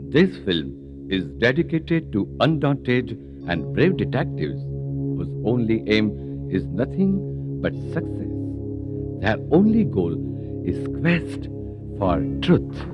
This film is dedicated to undaunted and brave detectives whose only aim is nothing but success. Their only goal is quest for truth.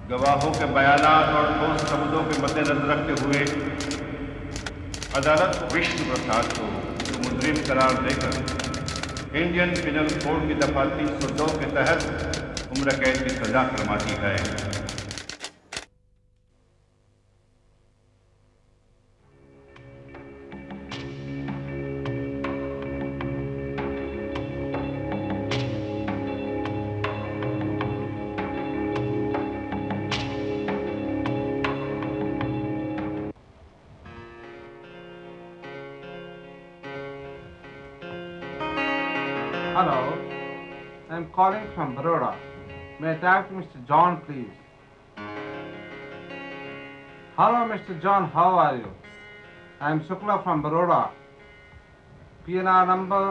गवाहों के बयानात और ठोस सबूतों के मद्देनजर रखते हुए अदालत विष्णु प्रसाद को मुजरिम करार देकर इंडियन पिनल कोड की दफा 302 के तहत उम्र कैद की सजा फरमाती है। Hello, I'm calling from Baroda. May I talk to Mr. John, please? Hello, Mr. John, how are you? I'm Shukla from Baroda. PNR number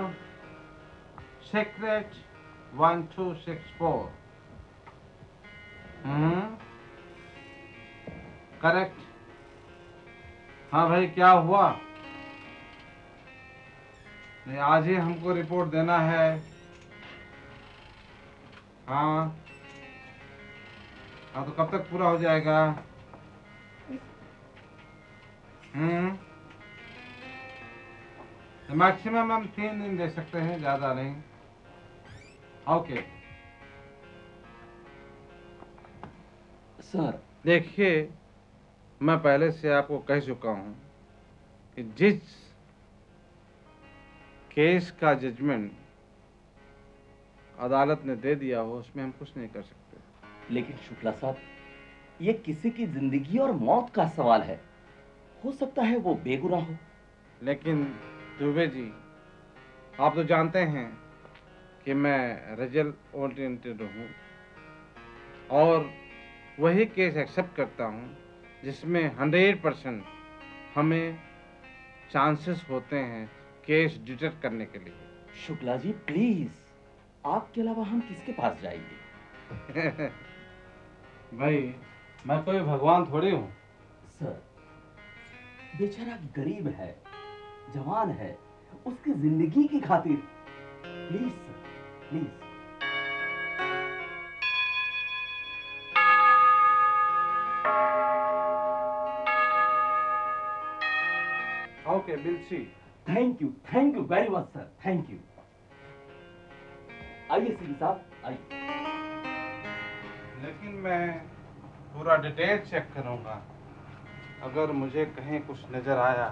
Secret 1264. Correct. हाँ भाई, क्या हुआ? नहीं, आज ही हमको रिपोर्ट देना है। हाँ हाँ, तो कब तक पूरा हो जाएगा? मैक्सिमम हम 3 दिन दे सकते हैं, ज़्यादा नहीं। Okay sir. देखिए, मैं पहले से आपको कह चुका हूँ कि जिस केस का जजमेंट अदालत ने दे दिया हो उसमें हम कुछ नहीं कर सकते। लेकिन शुक्ला साहब, ये किसी की जिंदगी और मौत का सवाल है। हो सकता है वो बेगुनाह हो। लेकिन दुबे जी, आप तो जानते हैं कि मैं रिजल्ट ओरिएंटेड हूँ और वही केस एक्सेप्ट करता हूँ जिसमें 100% हमें चांसेस होते हैं केस डिटेक्ट करने के लिए। शुक्ला जी प्लीज, आपके अलावा हम किसके पास जाएंगे? भाई, मैं कोई भगवान थोड़ी हूँ। सर, बेचारा गरीब है, जवान है, उसकी जिंदगी की खातिर please sir, please. Okay, will see. Thank you very much sir, thank you. आइए सीधी साहब, आइए। लेकिन मैं पूरा डिटेल चेक करूंगा। अगर मुझे कहीं कुछ नजर आया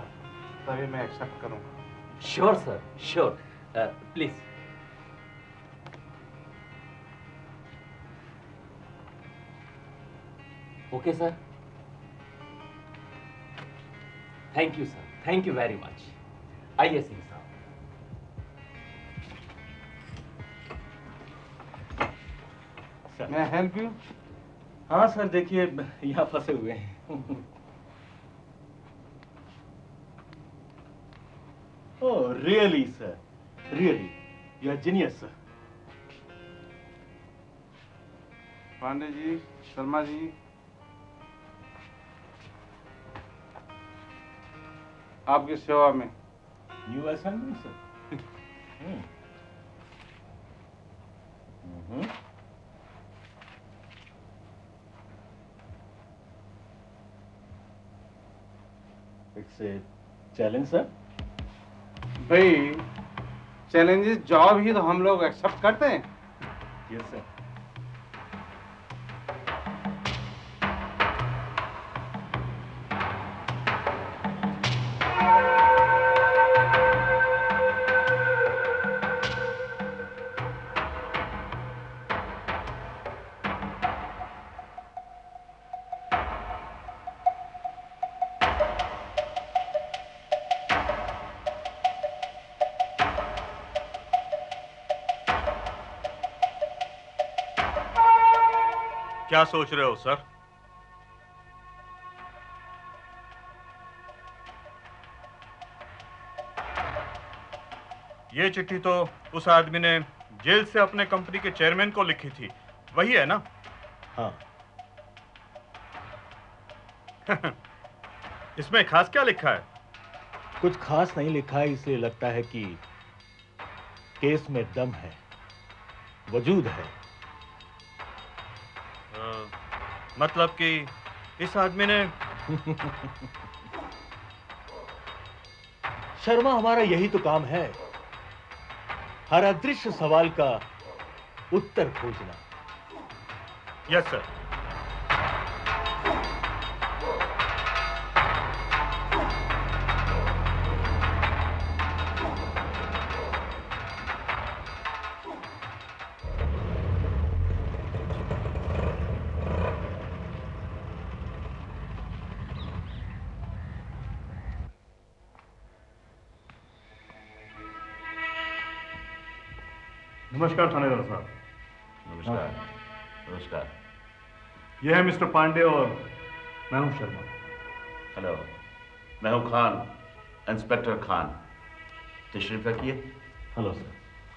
तभी मैं एक्सेप्ट करूंगा। Sure sir, sure. Please. Okay sir. Thank you sir, thank you very much. आइए सिंह साहब। मैं हेल्प यू? हाँ सर, देखिए यहाँ फंसे हुए हैं। Oh really sir, really you are genius sir. Pandey ji, Sharma ji, आपकी सेवा में। New assignment sir. It's a challenge sir. भाई, चैलेंजेस जॉब ही तो हम लोग एक्सेप्ट करते हैं। Yes sir. क्या सोच रहे हो सर? ये चिट्ठी तो उस आदमी ने जेल से अपने कंपनी के चेयरमैन को लिखी थी, वही है ना? हाँ। इसमें खास क्या लिखा है? कुछ खास नहीं लिखा है, इसलिए लगता है कि केस में दम है, वजूद है। मतलब कि इस आदमी ने शर्मा, हमारा यही तो काम है, हर अदृश्य सवाल का उत्तर खोजना। Yes sir. नमस्कार थानेदार साहब। नमस्कार। नमस्कार। यह है मिस्टर पांडे और मैं हूं शर्मा। हेलो, मैं हूं खान, इंस्पेक्टर खान। तशरीफ रखिए। Hello sir.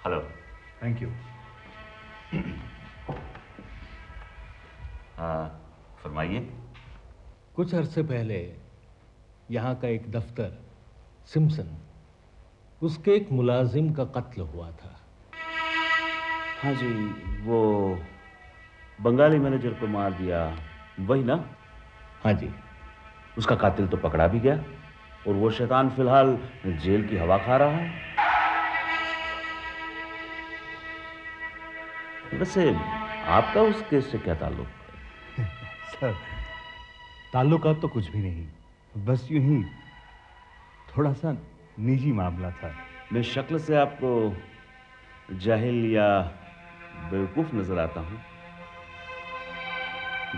Hello. Thank you. हाँ, फरमाइए। कुछ अरसे पहले यहाँ का एक दफ्तर सिम्पसन, उसके एक मुलाजिम का कत्ल हुआ था। हाँ जी, वो बंगाली मैनेजर को मार दिया, वही ना? हाँ जी। उसका कातिल तो पकड़ा भी गया और वो शैतान फिलहाल जेल की हवा खा रहा है। वैसे आपका उस केस से क्या ताल्लुक? सर, ताल्लुकात तो कुछ भी नहीं, बस यूं ही थोड़ा सा निजी मामला था। मैं शक्ल से आपको जाहिल या बेवकूफ नजर आता हूं।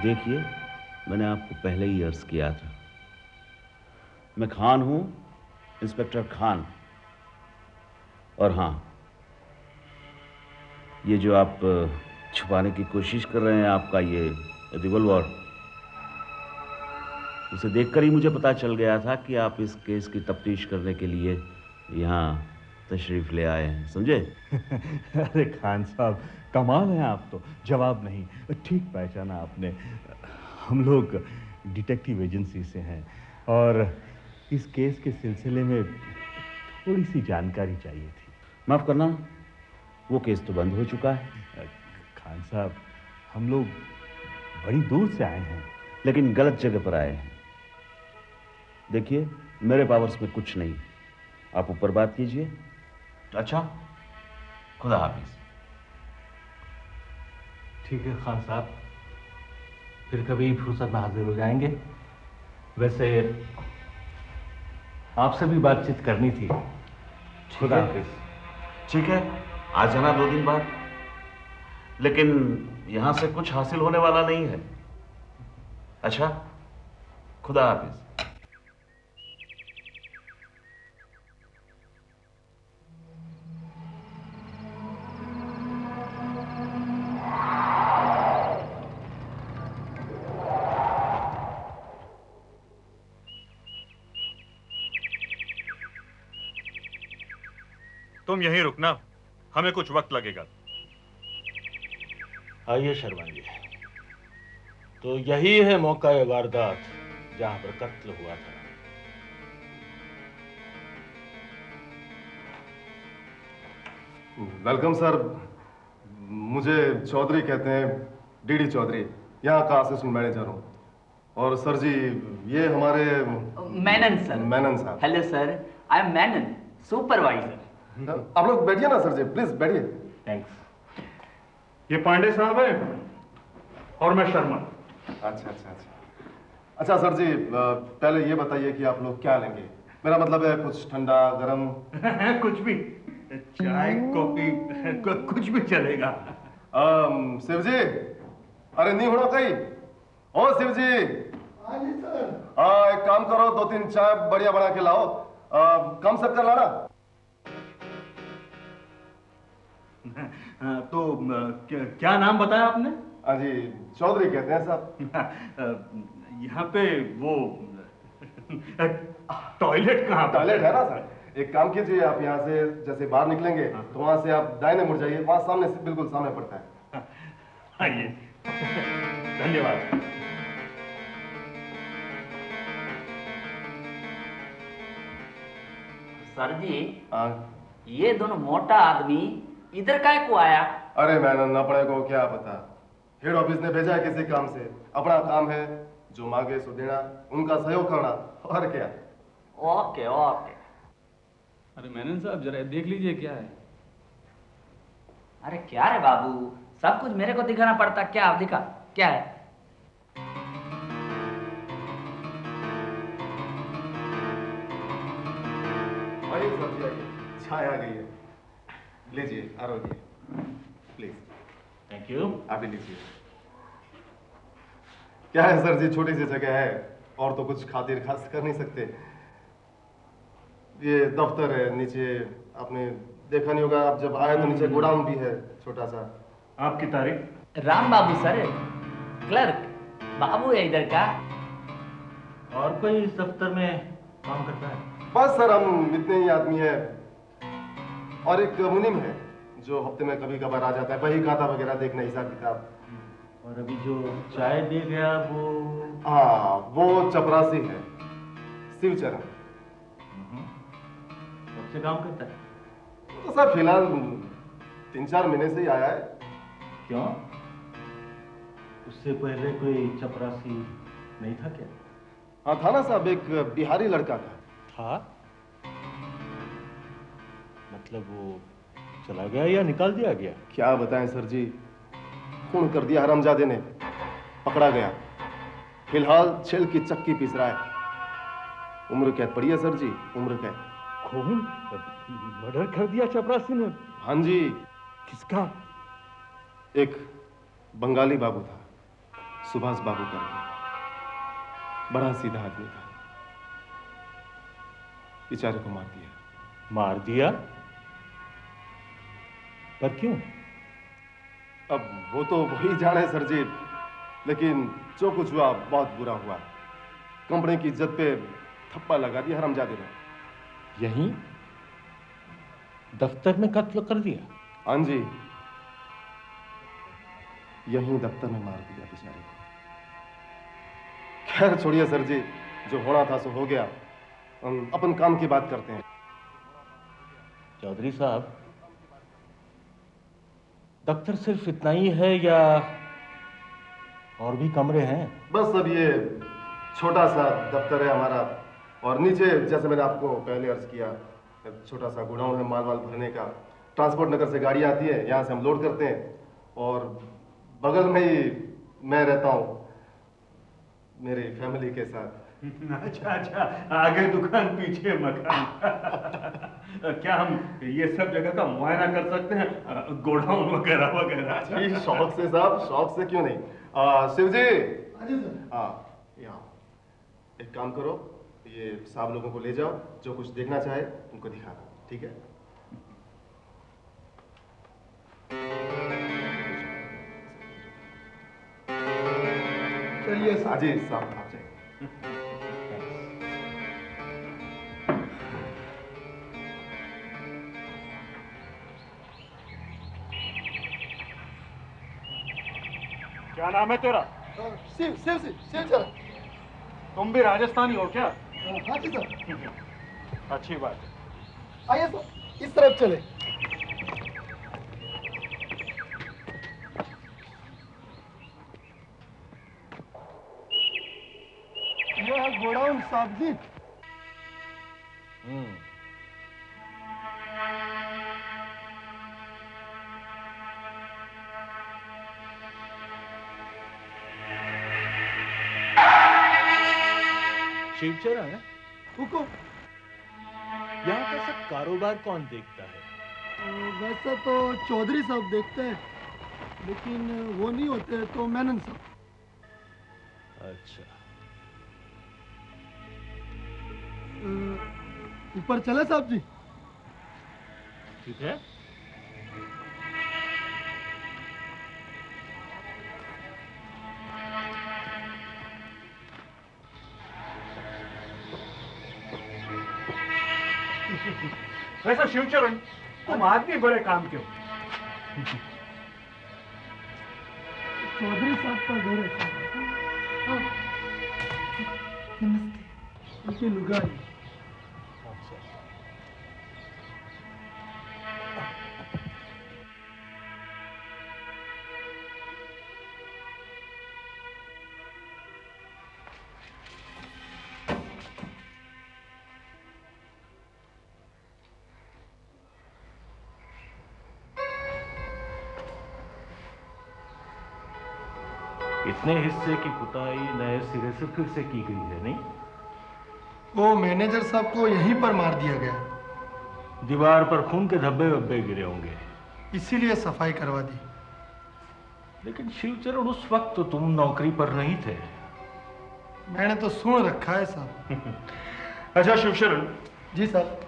देखिए, मैंने आपको पहले ही अर्ज किया था, मैं खान हूं, इंस्पेक्टर खान। और हां, ये जो आप छुपाने की कोशिश कर रहे हैं, आपका ये रिवॉल्वर, उसे देखकर ही मुझे पता चल गया था कि आप इस केस की तफ्तीश करने के लिए यहां तशरीफ ले आए हैं, समझे? अरे खान साहब, कमाल है आप तो। जवाब नहीं, ठीक पहचाना आपने। हम लोग डिटेक्टिव एजेंसी से हैं और इस केस के सिलसिले में थोड़ी सी जानकारी चाहिए थी। माफ करना, वो केस तो बंद हो चुका है। खान साहब, हम लोग बड़ी दूर से आए हैं। लेकिन गलत जगह पर आए हैं। देखिए, मेरे पावर्स में कुछ नहीं, आप ऊपर बात कीजिए। अच्छा, खुदा हाफिज। ठीक है खान साहब, फिर कभी फुर्सत में हाजिर हो जाएंगे। वैसे आपसे भी बातचीत करनी थी। खुदा हाफिज। ठीक है, आ जाना 2 दिन बाद, लेकिन यहां से कुछ हासिल होने वाला नहीं है। अच्छा, खुदा हाफिज। तुम यहीं रुकना, हमें कुछ वक्त लगेगा। आइए शर्मा जी, तो यही है मौका या वारदात जहां पर कत्ल हुआ था। Welcome sir. मुझे चौधरी कहते हैं, डीडी चौधरी, यहाँ का असिस्टेंट मैनेजर हूँ। और सर जी, ये हमारे मैनन सर। मैनन साहब। Hello sir, I am Menen, supervisor. आप लोग बैठिए ना सर जी, प्लीज बैठिए। थैंक्स। ये पांडे साहब है और मैं शर्मा। अच्छा अच्छा अच्छा अच्छा सर जी, पहले ये बताइए कि आप लोग क्या लेंगे? मेरा मतलब है कुछ ठंडा गरम। कुछ भी, चाय कॉफी कुछ भी चलेगा। शिव जी, अरे नहीं होना कहीं। ओ शिव जी। हाँ जी सर। एक काम करो, 2-3 चाय बढ़िया बना के लाओ। कम सब कर लाना। तो क्या नाम बताया आपने? हाँ जी, चौधरी कहते हैं साहब। यहाँ पे वो टॉयलेट कहाँ? टॉयलेट है ना सर, एक काम कीजिए, आप यहाँ से जैसे बाहर निकलेंगे तो वहां से आप दाहिने मुड़ जाइए, वहां सामने से बिल्कुल सामने पड़ता है। आइए, धन्यवाद। सर जी, ये दोनों मोटा आदमी इधर काहे को आया? अरे मैंने न पड़े को क्या पता, हेड ऑफिस ने भेजा है किसी काम से। अपना काम है जो मांगे सो देना, उनका सहयोग करना, और क्या। Okay okay. अरे मेनन साहब जरा देख लीजिए क्या है। अरे क्या रे बाबू, सब कुछ मेरे को दिखाना पड़ता क्या? आप दिखा क्या है? आइए सर जी, आइए, चाय आ गई है, लीजिए आरोग्य प्लीज। Thank you. आप ही लीजिए। क्या है सर जी, छोटी सी जगह है और तो कुछ खातिर खास कर नहीं सकते। ये दफ्तर है नीचे, आपने देखा नहीं होगा, आप जब आए तो नीचे गोडाउन भी है छोटा सा। आपकी तारीख? राम बाबू सर, क्लर्क बाबू है इधर का। और कोई इस दफ्तर में काम करता है? बस सर हम इतने ही आदमी है, और एक मुनीम है जो हफ्ते में कभी कभार आ जाता है, बही खाता वगैरह देखना, हिसाब किताब। और अभी जो चाय दे गया वो? हाँ, वो चपरासी है, शिवचरण। कब से काम करता है? तो सर फिलहाल 3-4 महीने से ही आया है। क्यों? उससे पहले कोई चपरासी नहीं था क्या? हाँ था ना साहब, एक बिहारी लड़का था। मतलब वो चला गया या निकाल दिया गया? क्या बताएं सर जी, खून कर दिया हरामजादे ने, पकड़ा गया, फिलहाल जेल की चक्की पीस रहा है। उम्र कैद पड़ी है सर जी, उम्र कैद। खून? मर्डर कर दिया चपरासी ने? हाँ जी। किसका? एक बंगाली बाबू था, सुभाष बाबू करके, बड़ा सीधा आदमी था, बेचारे को मार दिया। मार दिया? पर क्यों? अब वो तो वही जाने सर जी, लेकिन जो कुछ हुआ बहुत बुरा हुआ। कंपनी की इज्जत पे थप्पा लगा दिया हरामजादे ने। यहीं दफ्तर में कत्ल कर दिया? हाँ जी, यहीं दफ्तर में मार दिया बेचारे को। खैर छोड़िए सर जी, जो होना था सो हो गया, हम अपन काम की बात करते हैं। चौधरी साहब, दफ्तर सिर्फ इतना ही है या और भी कमरे हैं? बस अब ये छोटा सा दफ्तर है हमारा, और नीचे जैसे मैंने आपको पहले अर्ज किया, छोटा सा गोडाउन है माल वाल भरने का। ट्रांसपोर्ट नगर से गाड़ी आती है, यहाँ से हम लोड करते हैं, और बगल में ही मैं रहता हूँ मेरी फैमिली के साथ। अच्छा अच्छा, आगे दुकान पीछे मकान। क्या हम ये सब जगह का मुआयना कर सकते हैं, गोडाउन वगैरह वगैरह? जी शौक से साहब, शौक से क्यों नहीं। शिव जी। हाँ जी सर। हाँ, यहाँ एक काम करो, ये साहब लोगों को ले जाओ, जो कुछ देखना चाहे उनको दिखाना, ठीक है? चलिए हाँ जी साहब, आप जाइए। क्या नाम है तेरा? शिव शिव शिव शिवचरण। तुम भी राजस्थानी हो क्या? हाँ जी सर। अच्छी बात है। आइए सर, इस तरफ चले। यह है गोडाउन साहब जी। शिवचरण है? हुकुम। यहाँ का सब कारोबार कौन देखता है? वैसे तो चौधरी साहब देखते हैं, लेकिन वो नहीं होते तो मेनन साहब। अच्छा। ऊपर चले साहब जी? ठीक है। वैसा शिवचरण, तुम आदमी बड़े काम के हो। चौधरी साहब का घर है। हाँ। नमस्ते। उनकी लुगाई। इतने हिस्से की पुताई नए सिरे से फिर से की गई है, नहीं? वो मैनेजर साहब को यहीं पर मार दिया गया। दीवार पर खून के धब्बे वब्बे गिरे होंगे, इसीलिए सफाई करवा दी। लेकिन शिवचरण, उस वक्त तो तुम नौकरी पर नहीं थे। मैंने तो सुन रखा है साहब। अच्छा शिवचरण। जी साहब।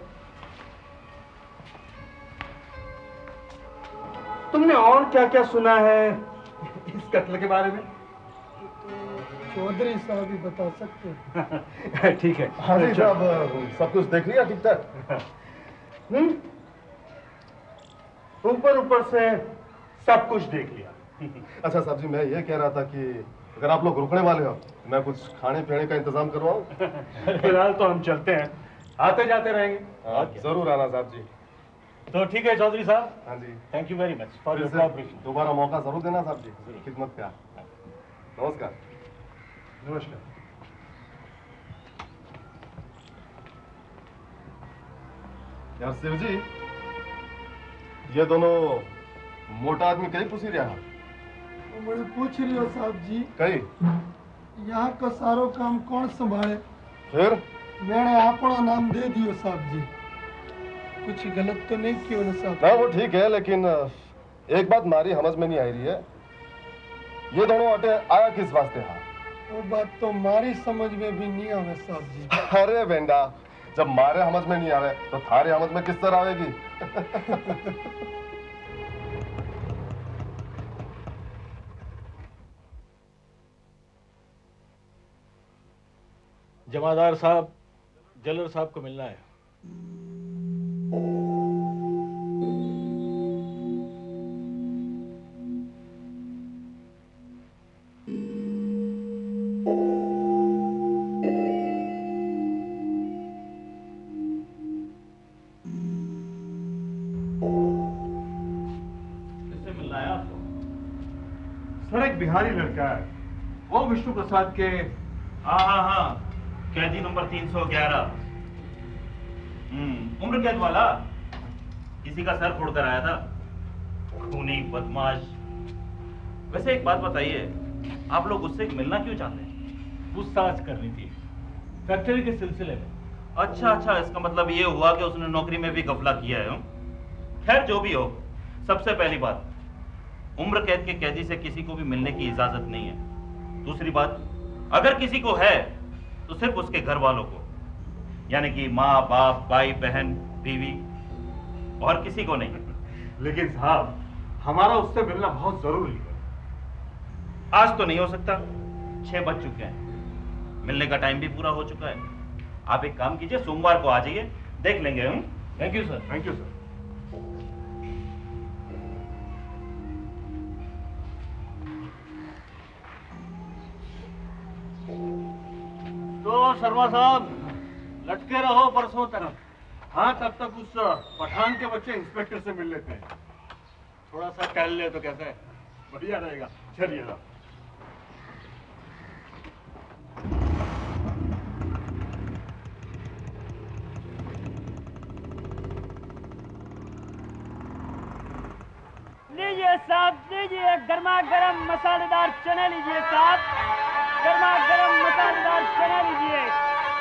तुमने और क्या क्या सुना है इस कत्ल के बारे में? चौधरी साहब ही बता सकते हैं। ठीक है। हाँ जी साहब, सब कुछ देख लिया ठीक ठाक? ऊपर ऊपर से सब कुछ देख लिया। अच्छा साहब जी, मैं ये कह रहा था कि अगर आप लोग रुकने वाले हो, मैं कुछ खाने पीने का इंतजाम करवाऊं? फिलहाल तो हम चलते हैं, आते जाते रहेंगे। हाँ, जरूर आना साहब जी। तो ठीक है चौधरी साहब। हाँ जी। Thank you very much for your फिर से कोऑपरेशन। दोबारा मौका जरूर देना साहब जी, खिदमत का। नमस्कार। नमस्कार। यार शिव जी, ये दोनों मोटा आदमी कहीं पूछ रहा है? बड़े पूछ रही हो साहब जी। कहीं यहाँ का सारो काम कौन संभाले? फिर मैंने अपना नाम दे दियो साहब जी। कुछ गलत तो नहीं किया ना साहब? ना वो ठीक है, लेकिन एक बात मारी समझ में नहीं आ रही है, ये दोनों अटे आया किस वास्ते? हाँ, वो बात तो मारी समझ में भी नहीं आवे साहब जी। अरे बेंडा, जब मारे समझ में नहीं आवे तो थारे समझ में किस तरह आवेगी? जमादार साहब, जलर साहब को मिलना है। सर एक बिहारी लड़का है, वो विष्णु प्रसाद के। हाँ, कैदी नंबर 311। उम्र कैद वाला, किसी का सर फोड़ कर आया था, खूनी बदमाश। वैसे एक बात बताइए, आप लोग उससे मिलना क्यों चाहते हैं? पूछताछ करनी थी फैक्ट्री के सिलसिले में। अच्छा, इसका मतलब ये हुआ कि उसने नौकरी में भी गफला किया है। खैर जो भी हो, सबसे पहली बात, उम्र कैद के कैदी से किसी को भी मिलने की इजाजत नहीं है। दूसरी बात, अगर किसी को है तो सिर्फ उसके घर वालों को, यानी कि माँ बाप भाई बहन बीवी, और किसी को नहीं। लेकिन साहब, हमारा उससे मिलना बहुत जरूरी है। आज तो नहीं हो सकता, 6 बज चुके हैं, मिलने का टाइम भी पूरा हो चुका है। आप एक काम कीजिए, सोमवार को आ जाइए, देख लेंगे हम। Thank you sir. Thank you sir. तो शर्मा साहब, लटके रहो परसों तक। हाँ, तब तक उस पठान के बच्चे इंस्पेक्टर से मिल लेते हैं। थोड़ा सा टहल ले तो कैसा है? बढ़िया रहेगा, चलिएगा। लीजिए साहब, लीजिए गर्मा गर्म मसालेदार चने लीजिए साहब, गर्मा गर्म मसालेदार चने लीजिए।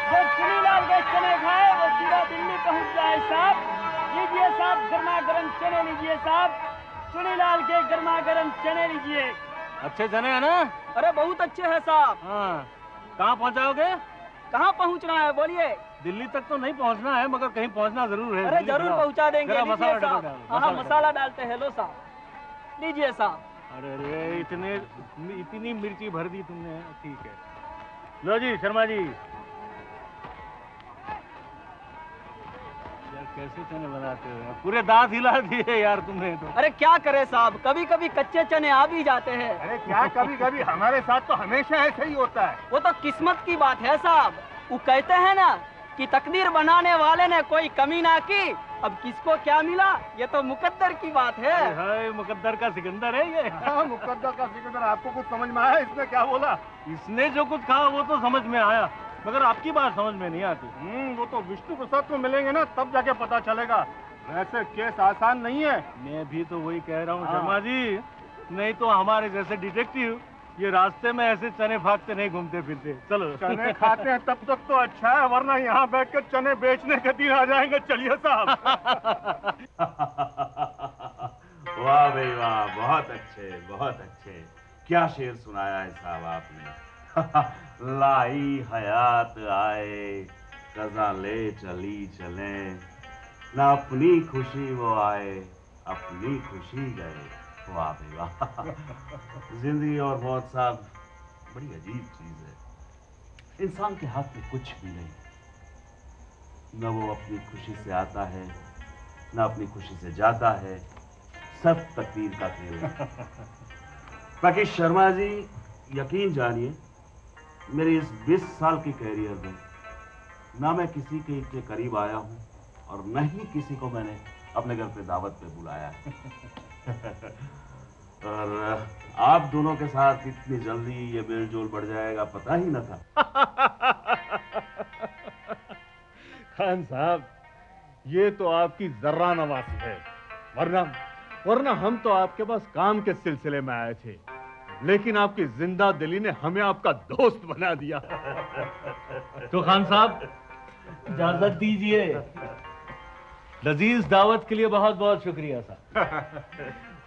जो चुनीलाल के चने खाए वो सीधा दिल्ली पहुंच जाए साहब। लीजिए साहब गर्मा गर्म चने लीजिए साहब, चुनीलाल के गर्मा गर्म चने लीजिए। अच्छे चने है ना? अरे बहुत अच्छे हैं साहब। हाँ, कहाँ पहुँचाओगे? कहाँ पहुंचना है बोलिए? दिल्ली तक तो नहीं पहुँचना है, मगर कहीं पहुँचना जरूर है। अरे जरूर पहुंचा देंगे। जरा लीजिए मसाला साहब। डालो, हाँ मसाला डालते हैं, लो साहब लीजिए साहब। अरे रे इतनी मिर्ची भर दी तुमने, ठीक है। लो जी शर्मा जी, यार कैसे चने बनाते हो? पूरे दांत हिला दिए यार तुमने तो। अरे क्या करे साहब, कभी कभी कच्चे चने आ भी जाते हैं। अरे क्या कभी कभी, हमारे साथ तो हमेशा ऐसे ही होता है। वो तो किस्मत की बात है साहब। वो कहते हैं ना कि तकदीर बनाने वाले ने कोई कमी ना की, अब किसको क्या मिला ये तो मुकद्दर की बात है। हाय मुकद्दर का सिकंदर है ये। हाँ, मुकद्दर का सिकंदर। आपको कुछ समझ में आया इसने क्या बोला? इसने जो कुछ कहा वो तो समझ में आया, मगर आपकी बात समझ में नहीं आती। वो तो विष्णु प्रसाद को मिलेंगे ना तब जाके पता चलेगा। वैसे केस आसान नहीं है। मैं भी तो वही कह रहा हूँ शर्मा जी, नहीं तो हमारे जैसे डिटेक्टिव ये रास्ते में ऐसे चने फाकते नहीं घूमते फिरते। चलो चने खाते हैं तब तक तो अच्छा है, वरना यहाँ बैठकर चने बेचने के दिन आ जाएंगे। चलिए साहब। वाह भाई वाह, बहुत अच्छे बहुत अच्छे। क्या शेर सुनाया है साहब आपने। लाई हयात आए कज़ा ले चली चले, ना अपनी खुशी वो आए अपनी खुशी गए। वाह भाई वाह। जिंदगी और मौत साहब बड़ी अजीब चीज है। इंसान के हाथ में कुछ भी नहीं, न वो अपनी खुशी से आता है न अपनी खुशी से जाता है, सब तकदीर का खेल है। बाकी शर्मा जी यकीन जानिए, मेरी इस 20 साल की कैरियर में ना मैं किसी के करीब आया हूं और न ही किसी को मैंने अपने घर पे दावत पे बुलाया है। और आप दोनों के साथ इतनी जल्दी ये मेलजोल बढ़ जाएगा पता ही न था। खान साहब, ये तो आपकी जर्रा नवासी है, वरना हम तो आपके पास काम के सिलसिले में आए थे, लेकिन आपकी जिंदा दिली ने हमें आपका दोस्त बना दिया। तो खान साहब इजाजत दीजिए। लजीज दावत के लिए बहुत बहुत शुक्रिया साहब।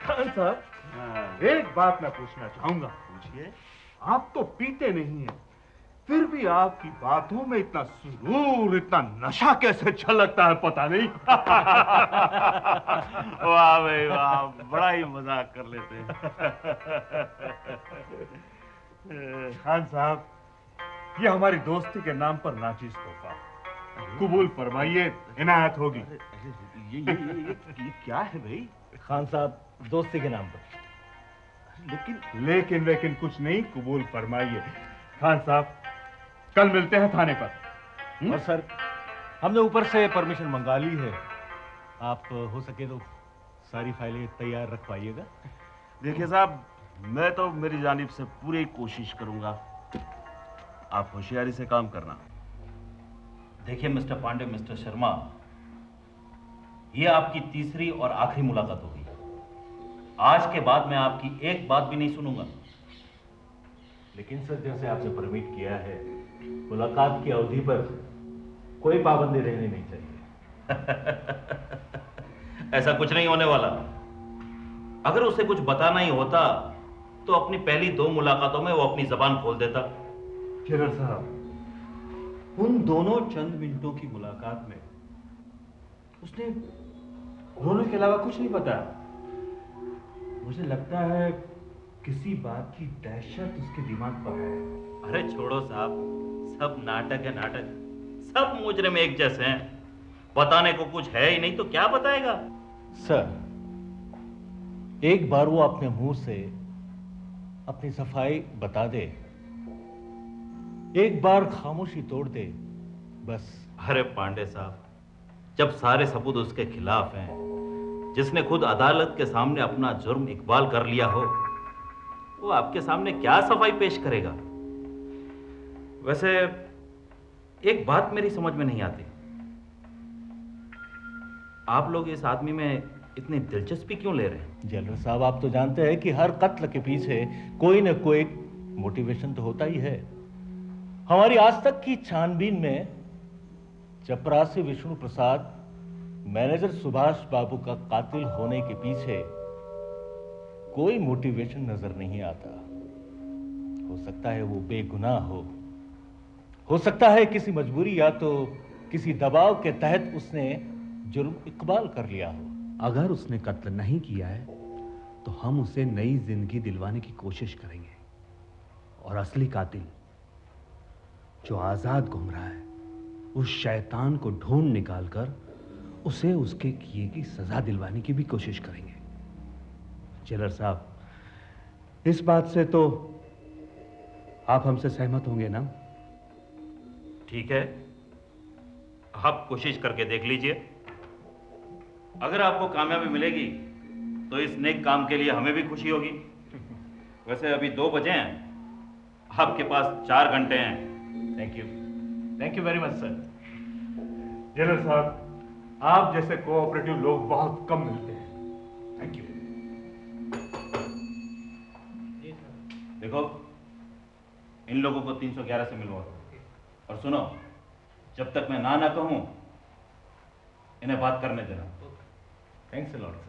खान साहब, एक बात मैं पूछना चाहूंगा। पूछिए। आप तो पीते नहीं हैं, फिर भी आपकी बातों में इतना सुरूर, इतना नशा कैसे छलकता है पता नहीं। वाह भाई वाह, बड़ा ही मजाक कर लेते हैं। खान साहब, ये हमारी दोस्ती के नाम पर नाचीज तोहफा कबूल फरमाइए, इनायत होगी। ये क्या है भाई? खान साहब दोस्ती के नाम पर। लेकिन कुछ नहीं, कबूल फरमाइए। खान साहब, कल मिलते हैं थाने पर। और सर, हमने ऊपर से परमिशन मंगा ली है, आप हो सके तो सारी फाइलें तैयार रखवाइएगा। देखिए साहब, मैं तो मेरी जानिब से पूरी कोशिश करूंगा, आप होशियारी से काम करना। देखिए मिस्टर पांडे, मिस्टर शर्मा, ये आपकी तीसरी और आखिरी मुलाकात होगी। आज के बाद मैं आपकी एक बात भी नहीं सुनूंगा। लेकिन सर, जैसे आपने परमिट किया है, मुलाकात की अवधि पर कोई पाबंदी रहनी नहीं चाहिए। ऐसा कुछ नहीं होने वाला। अगर उसे कुछ बताना ही होता तो अपनी पहली 2 मुलाकातों में वो अपनी जबान खोल देता। जनरल साहब, उन दोनों चंद मिनटों की मुलाकात में उसने रोने के अलावा कुछ नहीं बताया। मुझे लगता है किसी बात की दहशत उसके दिमाग पर है। अरे छोड़ो साहब, सब नाटक है नाटक। सब मुजरिम एक जैसे हैं, बताने को कुछ है ही नहीं तो क्या बताएगा। सर, एक बार वो अपने मुंह से अपनी सफाई बता दे, एक बार खामोशी तोड़ दे, बस। अरे पांडे साहब, जब सारे सबूत उसके खिलाफ हैं, जिसने खुद अदालत के सामने अपना जुर्म इकबाल कर लिया हो, वो आपके सामने क्या सफाई पेश करेगा। वैसे एक बात मेरी समझ में नहीं आती, आप लोग इस आदमी में इतनी दिलचस्पी क्यों ले रहे हैं? जनरल साहब, आप तो जानते हैं कि हर कत्ल के पीछे कोई न कोई मोटिवेशन तो होता ही है। हमारी आज तक की छानबीन में चपरासी विष्णु प्रसाद मैनेजर सुभाष बाबू का कातिल होने के पीछे कोई मोटिवेशन नजर नहीं आता। हो सकता है वो बेगुनाह हो सकता है किसी मजबूरी या तो किसी दबाव के तहत उसने जुर्म इकबाल कर लिया हो। अगर उसने कत्ल नहीं किया है तो हम उसे नई जिंदगी दिलवाने की कोशिश करेंगे और असली कातिल जो आजाद घूम रहा है उस शैतान को ढूंढ निकालकर उसे उसके किए की सजा दिलवाने की भी कोशिश करेंगे। जेलर साहब, इस बात से तो आप हमसे सहमत होंगे ना? ठीक है, आप कोशिश करके देख लीजिए। अगर आपको कामयाबी मिलेगी तो इस नेक काम के लिए हमें भी खुशी होगी। वैसे अभी 2 बजे हैं, आपके पास 4 घंटे हैं। Thank you very much sir. Jailer साहब, आप जैसे कोऑपरेटिव लोग बहुत कम मिलते हैं। Thank you. देखो, इन लोगों को 311 से मिलवा और सुनो, जब तक मैं ना कहूं इन्हें बात करने देना। Thanks a lot sir.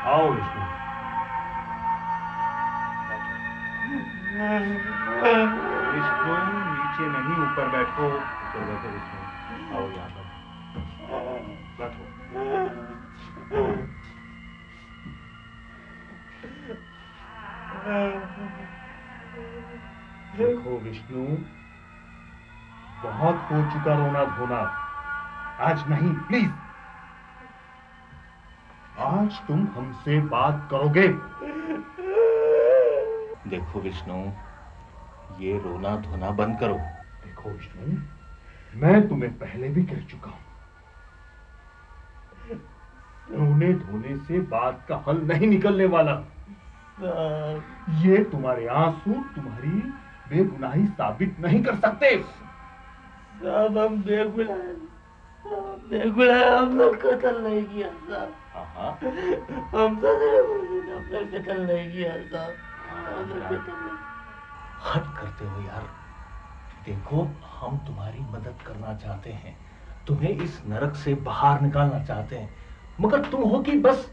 आओ विष्णु। विष्णु, नीचे नहीं, ऊपर बैठो। ऊपर बैठो विष्णु। आओ यहाँ पर बैठो। देखो विष्णु, बहुत हो चुका रोना धोना, आज नहीं, प्लीज। आज तुम हमसे बात करोगे। देखो विष्णु, ये रोना धोना बंद करो। देखो विष्णु, मैं तुम्हें पहले भी कह चुका हूं, रोने धोने से बात का हल नहीं निकलने वाला। ये तुम्हारे आंसू तुम्हारी बेगुनाही साबित नहीं कर सकते। साहब, हम बेगुनाह, हमने कत्ल नहीं किया साहब। हम तो हमने कत्ल नहीं किया साहब। हद करते हो यार। देखो, हम तुम्हारी मदद करना चाहते हैं, तुम्हें इस नरक से बाहर निकालना चाहते हैं, मगर तुम हो कि बस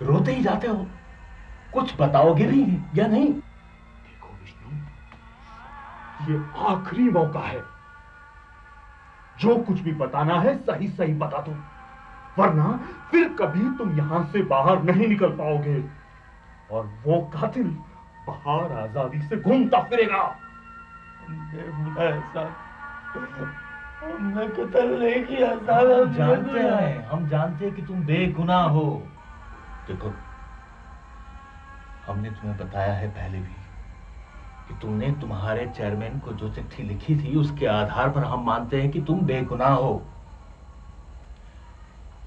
रोते ही जाते हो, कुछ बताओगे भी या नहीं? देखो विष्णु, ये आखिरी मौका है, जो कुछ भी बताना है सही सही बता दो, वरना फिर कभी तुम यहां से बाहर नहीं निकल पाओगे और वो कातिल बाहर आजादी से घूमता फिरेगा। हमने कत्ल नहीं किया साहब। हम जानते हैं कि तुम बेगुनाह हो। देखो, हमने तुम्हें बताया है पहले भी कि तुमने तुम्हारे चेयरमैन को जो चिट्ठी लिखी थी उसके आधार पर हम मानते हैं कि तुम बेगुनाह हो,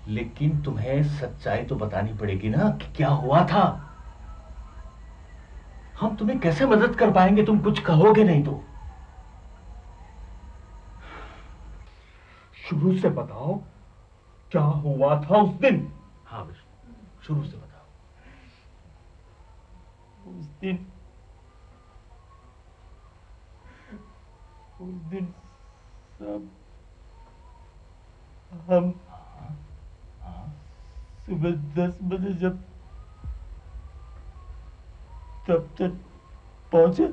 लेकिन तुम्हें सच्चाई तो बतानी पड़ेगी ना कि क्या हुआ था। हम तुम्हें कैसे मदद कर पाएंगे, तुम कुछ कहोगे नहीं तो। शुरू से बताओ, क्या हुआ था उस दिन? हाँ विष्णु, शुरू से बताओ। उस दिन सब हम सुबह 10 बजे जब दफ्तर पहुंचे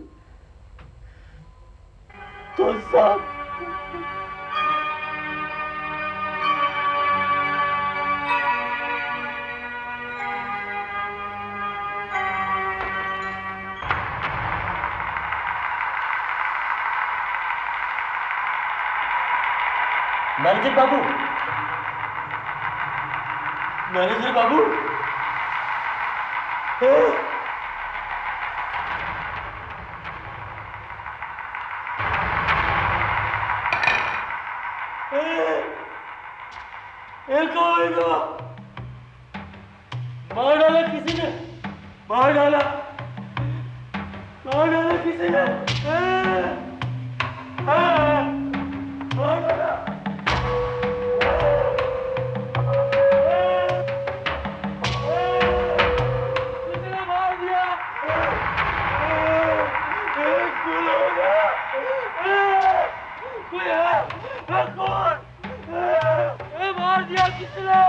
तो साहब मैनेजर बाबू, मैनेजर बाबू, मार डाला किसी ने, मार डाला किसी ने। मार दिया किसने?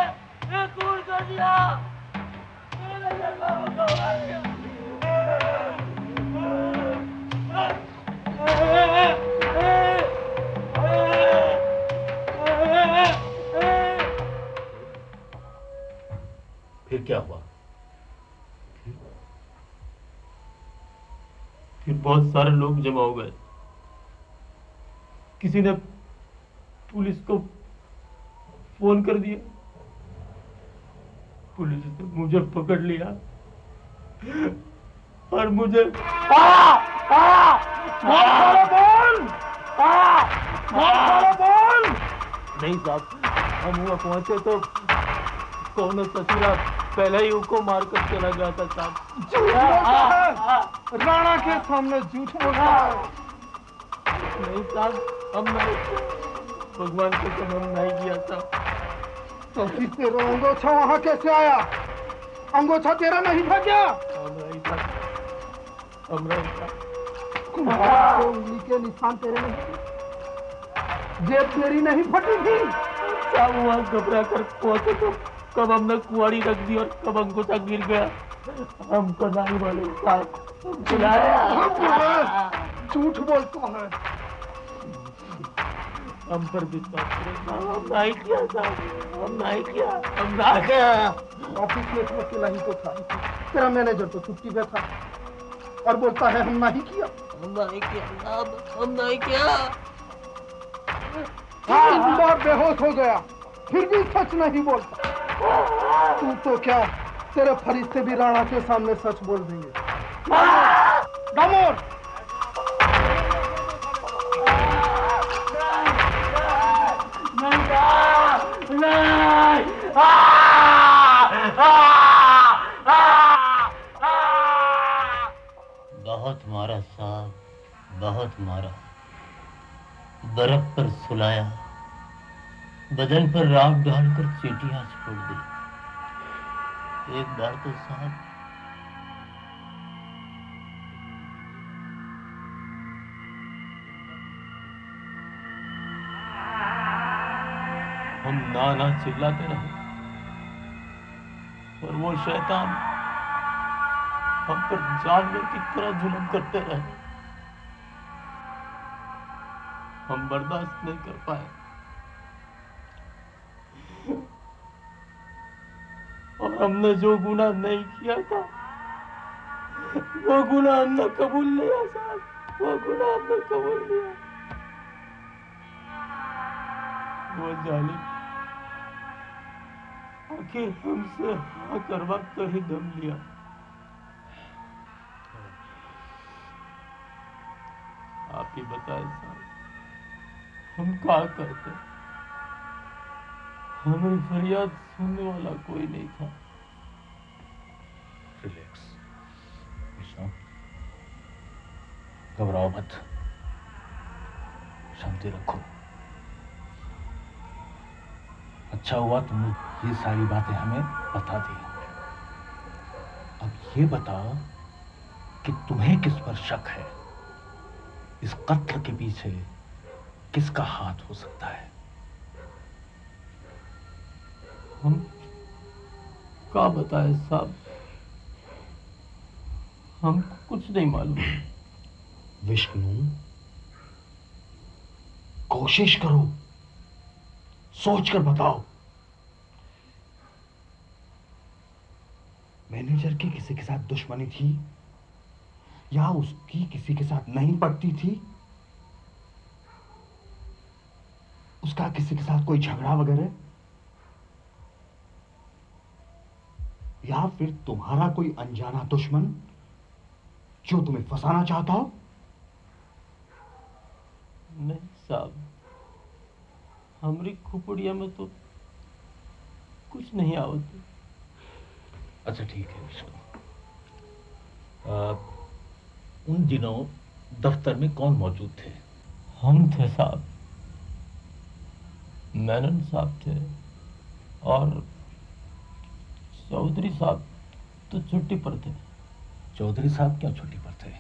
खून कर दिया। रजल बाबू को मार दिया। फिर क्या हुआ? फिर बहुत सारे लोग जमा हो गए। किसी ने पुलिस को फोन कर दिया। पुलिस ने मुझे पकड़ लिया और मुझे बोल। नहीं साहब, हम वहाँ पहुंचे तो कौन ससुरा पहले ही उनको मारकर चला गया था साहब। राणा के सामने झूठ बोलता है। नहीं साहब, हम नहीं, भगवान के कसम हम नहीं किया था। तो फिर तेरा अंगोछा वहां कैसे आया? अंगोछा तेरा नहीं था क्या? हम नहीं था। कुम्हार के उंगली के निशान तेरे नहीं थे? जेब तेरी नहीं फटी थी? साहब वहाँ घबरा कर पहुंचे तो कब हमने कुआड़ी रख दी और कब अंगोछा गिर गया हमको नहीं मालूम साहब। झूठ बोलता है। हम पर विश्वास करें साहब, हम नहीं किया साहब, हम नहीं किया, हम नहीं किया। ऑफिस में तो अकेला ही तो था, तेरा मैनेजर तो छुट्टी पे था और बोलता है हम नहीं किया। हम नहीं किया साहब, हम नहीं किया। बार बेहोश हो गया फिर भी सच नहीं बोलता। तू तो क्या, तेरे फरिश्ते भी राणा के सामने सच बोल देंगे। दामोर बहुत मारा साहब, बहुत मारा। बर्फ पर सुलाया, बदन पर राख डालकर चींटियां छोड़ दी। एक बार तो साहब हम नाना चिल्लाते रहे और वो शैतान हम पर जानवर की तरह जुल्म करते रहे। हम बर्दाश्त नहीं कर पाए और हमने जो गुनाह नहीं किया था वो गुनाह हमने कबूल लिया साहब, वो गुनाह हमने कबूल लिया। वो जालिम आखिर हमसे हाँ करवा कर ही दम लिया। आप ही बताएं साहब, हम क्या करते? हमारी फरियाद सुनने वाला कोई नहीं था। रिलैक्स, घबराओ मत, शांति रखो। अच्छा हुआ तुमने ये सारी बातें हमें बता दी। अब ये बताओ कि तुम्हें किस पर शक है? इस कत्ल के पीछे किसका हाथ हो सकता है? हम क्या बताएं साहब, हम कुछ नहीं मालूम। विष्णु, कोशिश करो, सोचकर बताओ। मैनेजर की किसी के साथ दुश्मनी थी या उसकी किसी के साथ नहीं पड़ती थी? उसका किसी के साथ कोई झगड़ा वगैरह, या फिर तुम्हारा कोई अनजाना दुश्मन जो तुम्हें फंसाना चाहता हो? नहीं साहब, हमारी खुपड़िया में तो कुछ नहीं आवत। अच्छा ठीक है विष्णु, उन दिनों दफ्तर में कौन मौजूद थे? हम थे साहब, मेनन साहब थे और चौधरी साहब तो छुट्टी पर थे। चौधरी साहब क्यों छुट्टी पर थे?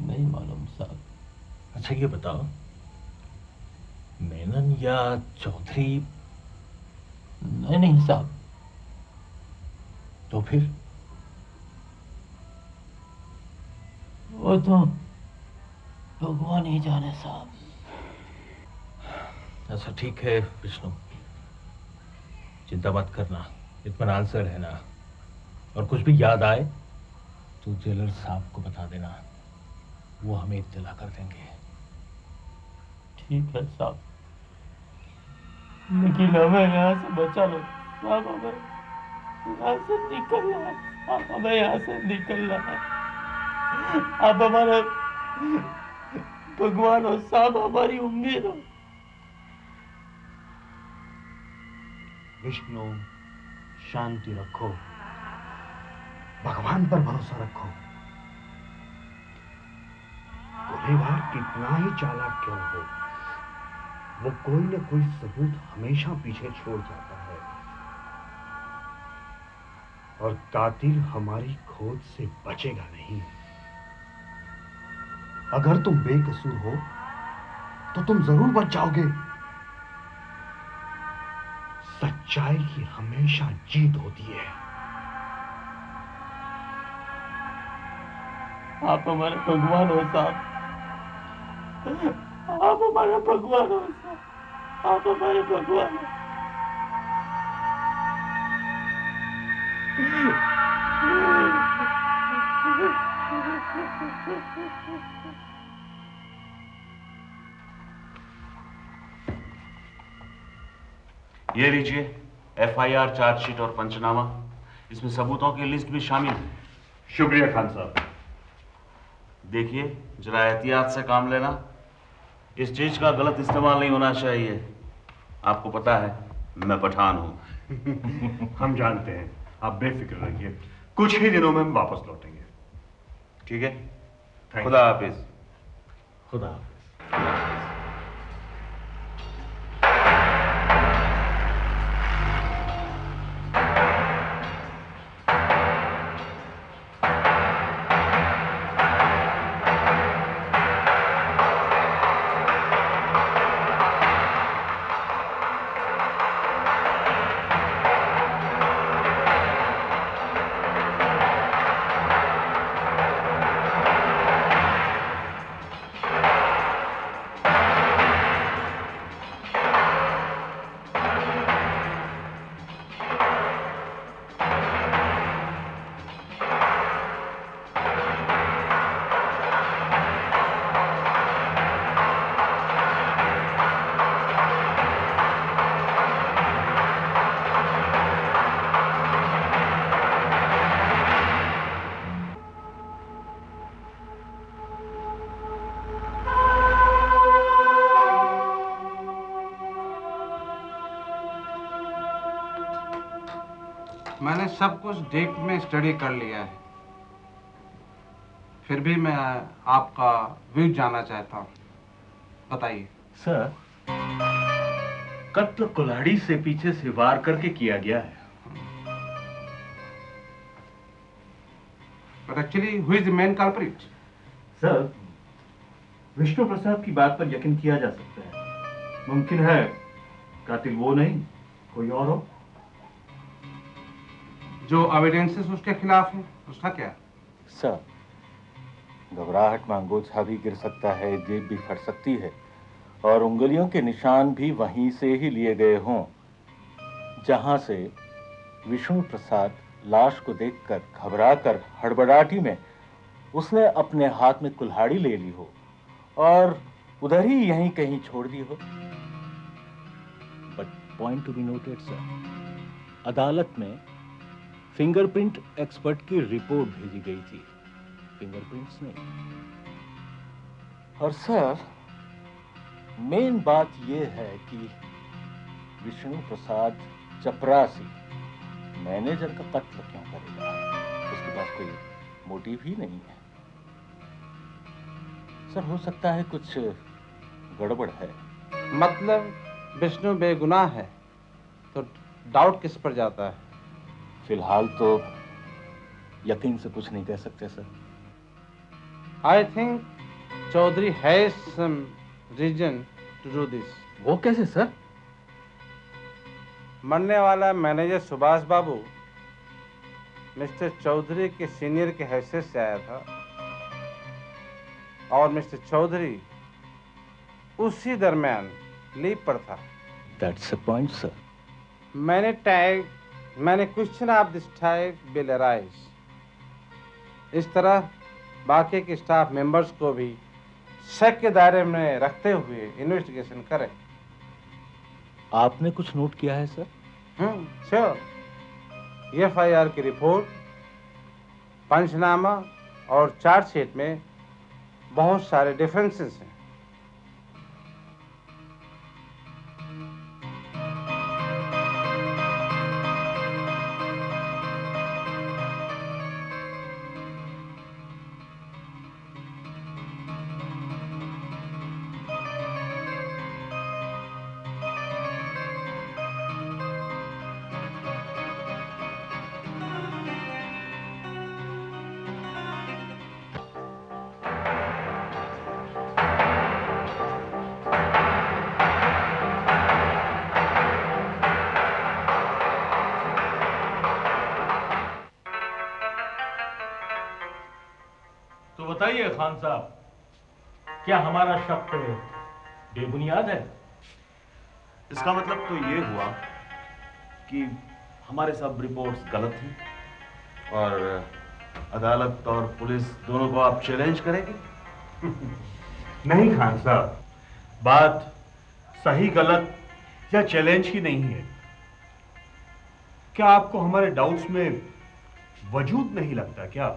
नहीं मालूम साहब। अच्छा ये बताओ, मेनन या चौधरी? नहीं साहब। तो फिर? वो तो भगवान ही जाने साहब। अच्छा ठीक है विष्णु, चिंता मत करना, इत्मीनान से रहना, और कुछ भी याद आए तो जेलर साहब को बता देना, वो हमें इत्तला कर देंगे। ठीक है साहब, लेकिन हमें यहाँ से बचा लो साहब, हमें यहाँ से निकलना है साहब, हमें यहाँ से निकलना है। आप हमारे भगवान हो साहब, हमारी उम्मीद हो। विष्णु शांति रखो, भगवान पर भरोसा रखो। गुनहगार कितना ही चालाक क्यों हो, वो कोई न कोई सबूत हमेशा पीछे छोड़ जाता है, और कातिल हमारी खोज से बचेगा नहीं। अगर तुम बेकसूर हो तो तुम जरूर बच जाओगे। सच्चाई की हमेशा जीत होती है। आप हमारे भगवान हो साहब, आप हमारे भगवान हो साहब, आप हमारे भगवान हो। ये लीजिए एफआईआर, चार्जशीट और पंचनामा, इसमें सबूतों की लिस्ट भी शामिल है। शुक्रिया खान साहब। देखिए जरा एहतियात से काम लेना, इस चीज का गलत इस्तेमाल नहीं होना चाहिए। आपको पता है मैं पठान हूं। हम जानते हैं, आप बेफिक्र रहिए, कुछ ही दिनों में हम वापस लौटेंगे। ठीक है, खुदा हाफिज। खुदा हाफिज। मैंने सब कुछ डीप में स्टडी कर लिया है, फिर भी मैं आपका व्यू जानना चाहता हूँ, बताइए। सर, कत्ल कुल्हाड़ी से पीछे से वार करके किया गया है। But actually, who is the main culprit? Sir, Vishnu Prasad की बात पर यकीन किया जा सकता है। मुमकिन है कातिल वो नहीं, कोई और हो। जो एविडेंसेस उसके खिलाफ है, उसका क्या? सर, घबराहट में अंगूठा भी गिर सकता है, जेब भी फट सकती है, और उंगलियों के निशान भी वहीं से ही लिए गए हों जहां से विष्णु प्रसाद लाश को देखकर घबराकर हड़बड़ाहटी में उसने अपने हाथ में कुल्हाड़ी ले ली हो और उधर ही यहीं कहीं छोड़ दी हो। But point to be noted sir, अदालत में फिंगरप्रिंट एक्सपर्ट की रिपोर्ट भेजी गई थी, फिंगरप्रिंट्स नहीं। और सर, मेन बात यह है कि विष्णु प्रसाद चपरासी मैनेजर का कत्ल क्यों करेगा? उसके पास कोई मोटिव ही नहीं है। सर हो सकता है कुछ गड़बड़ है। मतलब विष्णु बेगुनाह है तो डाउट किस पर जाता है? फिलहाल तो यकीन से कुछ नहीं कह सकते sir. I think Chaudhary has some reason to do this. वो कैसे सर? मरने वाला मैनेजर सुभाष बाबू मिस्टर चौधरी के सीनियर के हैसियत से आया था और मिस्टर चौधरी उसी दरमियान लीव पर था। That's a point sir. मैंने question of this type will arise. इस तरह बाकी के स्टाफ मेंबर्स को भी शक के दायरे में रखते हुए इन्वेस्टिगेशन करें। आपने कुछ नोट किया है सर? श्योर। एफआईआर की रिपोर्ट, पंचनामा और चार्जशीट में बहुत सारे डिफरेंसेस हैं। तो बताइए खान साहब, क्या हमारा शक बेबुनियाद है? इसका मतलब तो ये हुआ कि हमारे सब रिपोर्ट्स गलत थी और अदालत और पुलिस दोनों को आप चैलेंज करेंगे? नहीं खान साहब, बात सही गलत या चैलेंज की नहीं है। क्या आपको हमारे डाउट्स में वजूद नहीं लगता क्या?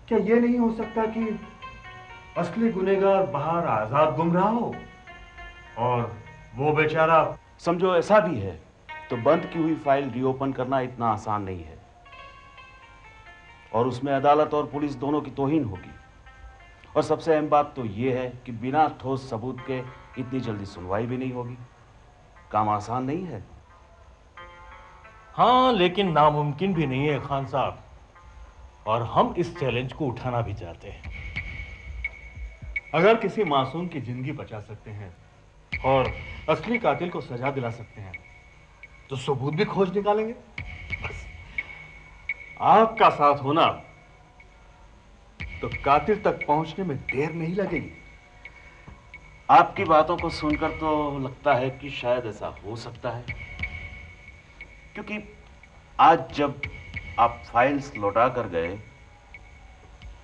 क्या यह नहीं हो सकता कि असली गुनहगार बाहर आजाद घूम रहा हो और वो बेचारा? समझो ऐसा भी है तो बंद की हुई फाइल रीओपन करना इतना आसान नहीं है और उसमें अदालत और पुलिस दोनों की तौहीन होगी। और सबसे अहम बात तो यह है कि बिना ठोस सबूत के इतनी जल्दी सुनवाई भी नहीं होगी। काम आसान नहीं है। हाँ, लेकिन नामुमकिन भी नहीं है खान साहब, और हम इस चैलेंज को उठाना भी चाहते हैं। अगर किसी मासूम की जिंदगी बचा सकते हैं और असली कातिल को सजा दिला सकते हैं तो सबूत भी खोज निकालेंगे। बस आपका साथ होना तो कातिल तक पहुंचने में देर नहीं लगेगी। आपकी बातों को सुनकर तो लगता है कि शायद ऐसा हो सकता है, क्योंकि आज जब आप फाइल्स लौटा कर गए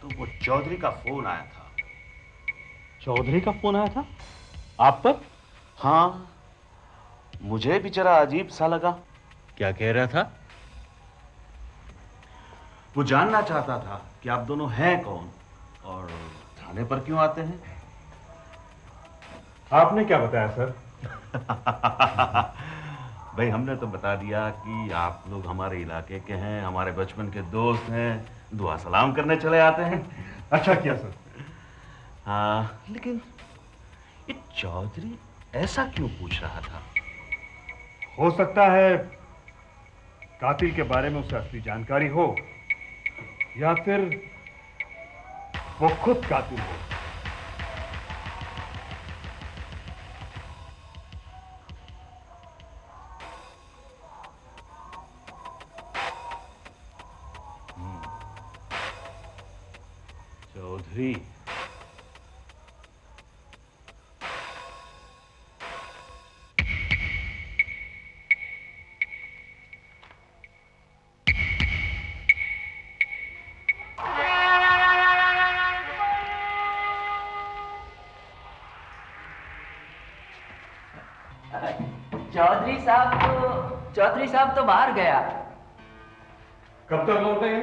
तो वो चौधरी का फोन आया था। चौधरी का फोन आया था आप पर? हाँ, मुझे भी जरा अजीब सा लगा। क्या कह रहा था? वो जानना चाहता था कि आप दोनों हैं कौन और थाने पर क्यों आते हैं। आपने क्या बताया सर? भाई, हमने तो बता दिया कि आप लोग हमारे इलाके के हैं, हमारे बचपन के दोस्त हैं, दुआ सलाम करने चले आते हैं। अच्छा किया सर। हाँ, लेकिन ये चौधरी ऐसा क्यों पूछ रहा था? हो सकता है कातिल के बारे में उसे असली जानकारी हो या फिर वो खुद कातिल हो। चौधरी, चौधरी साहब तो बाहर गया। कब तक लौट गए?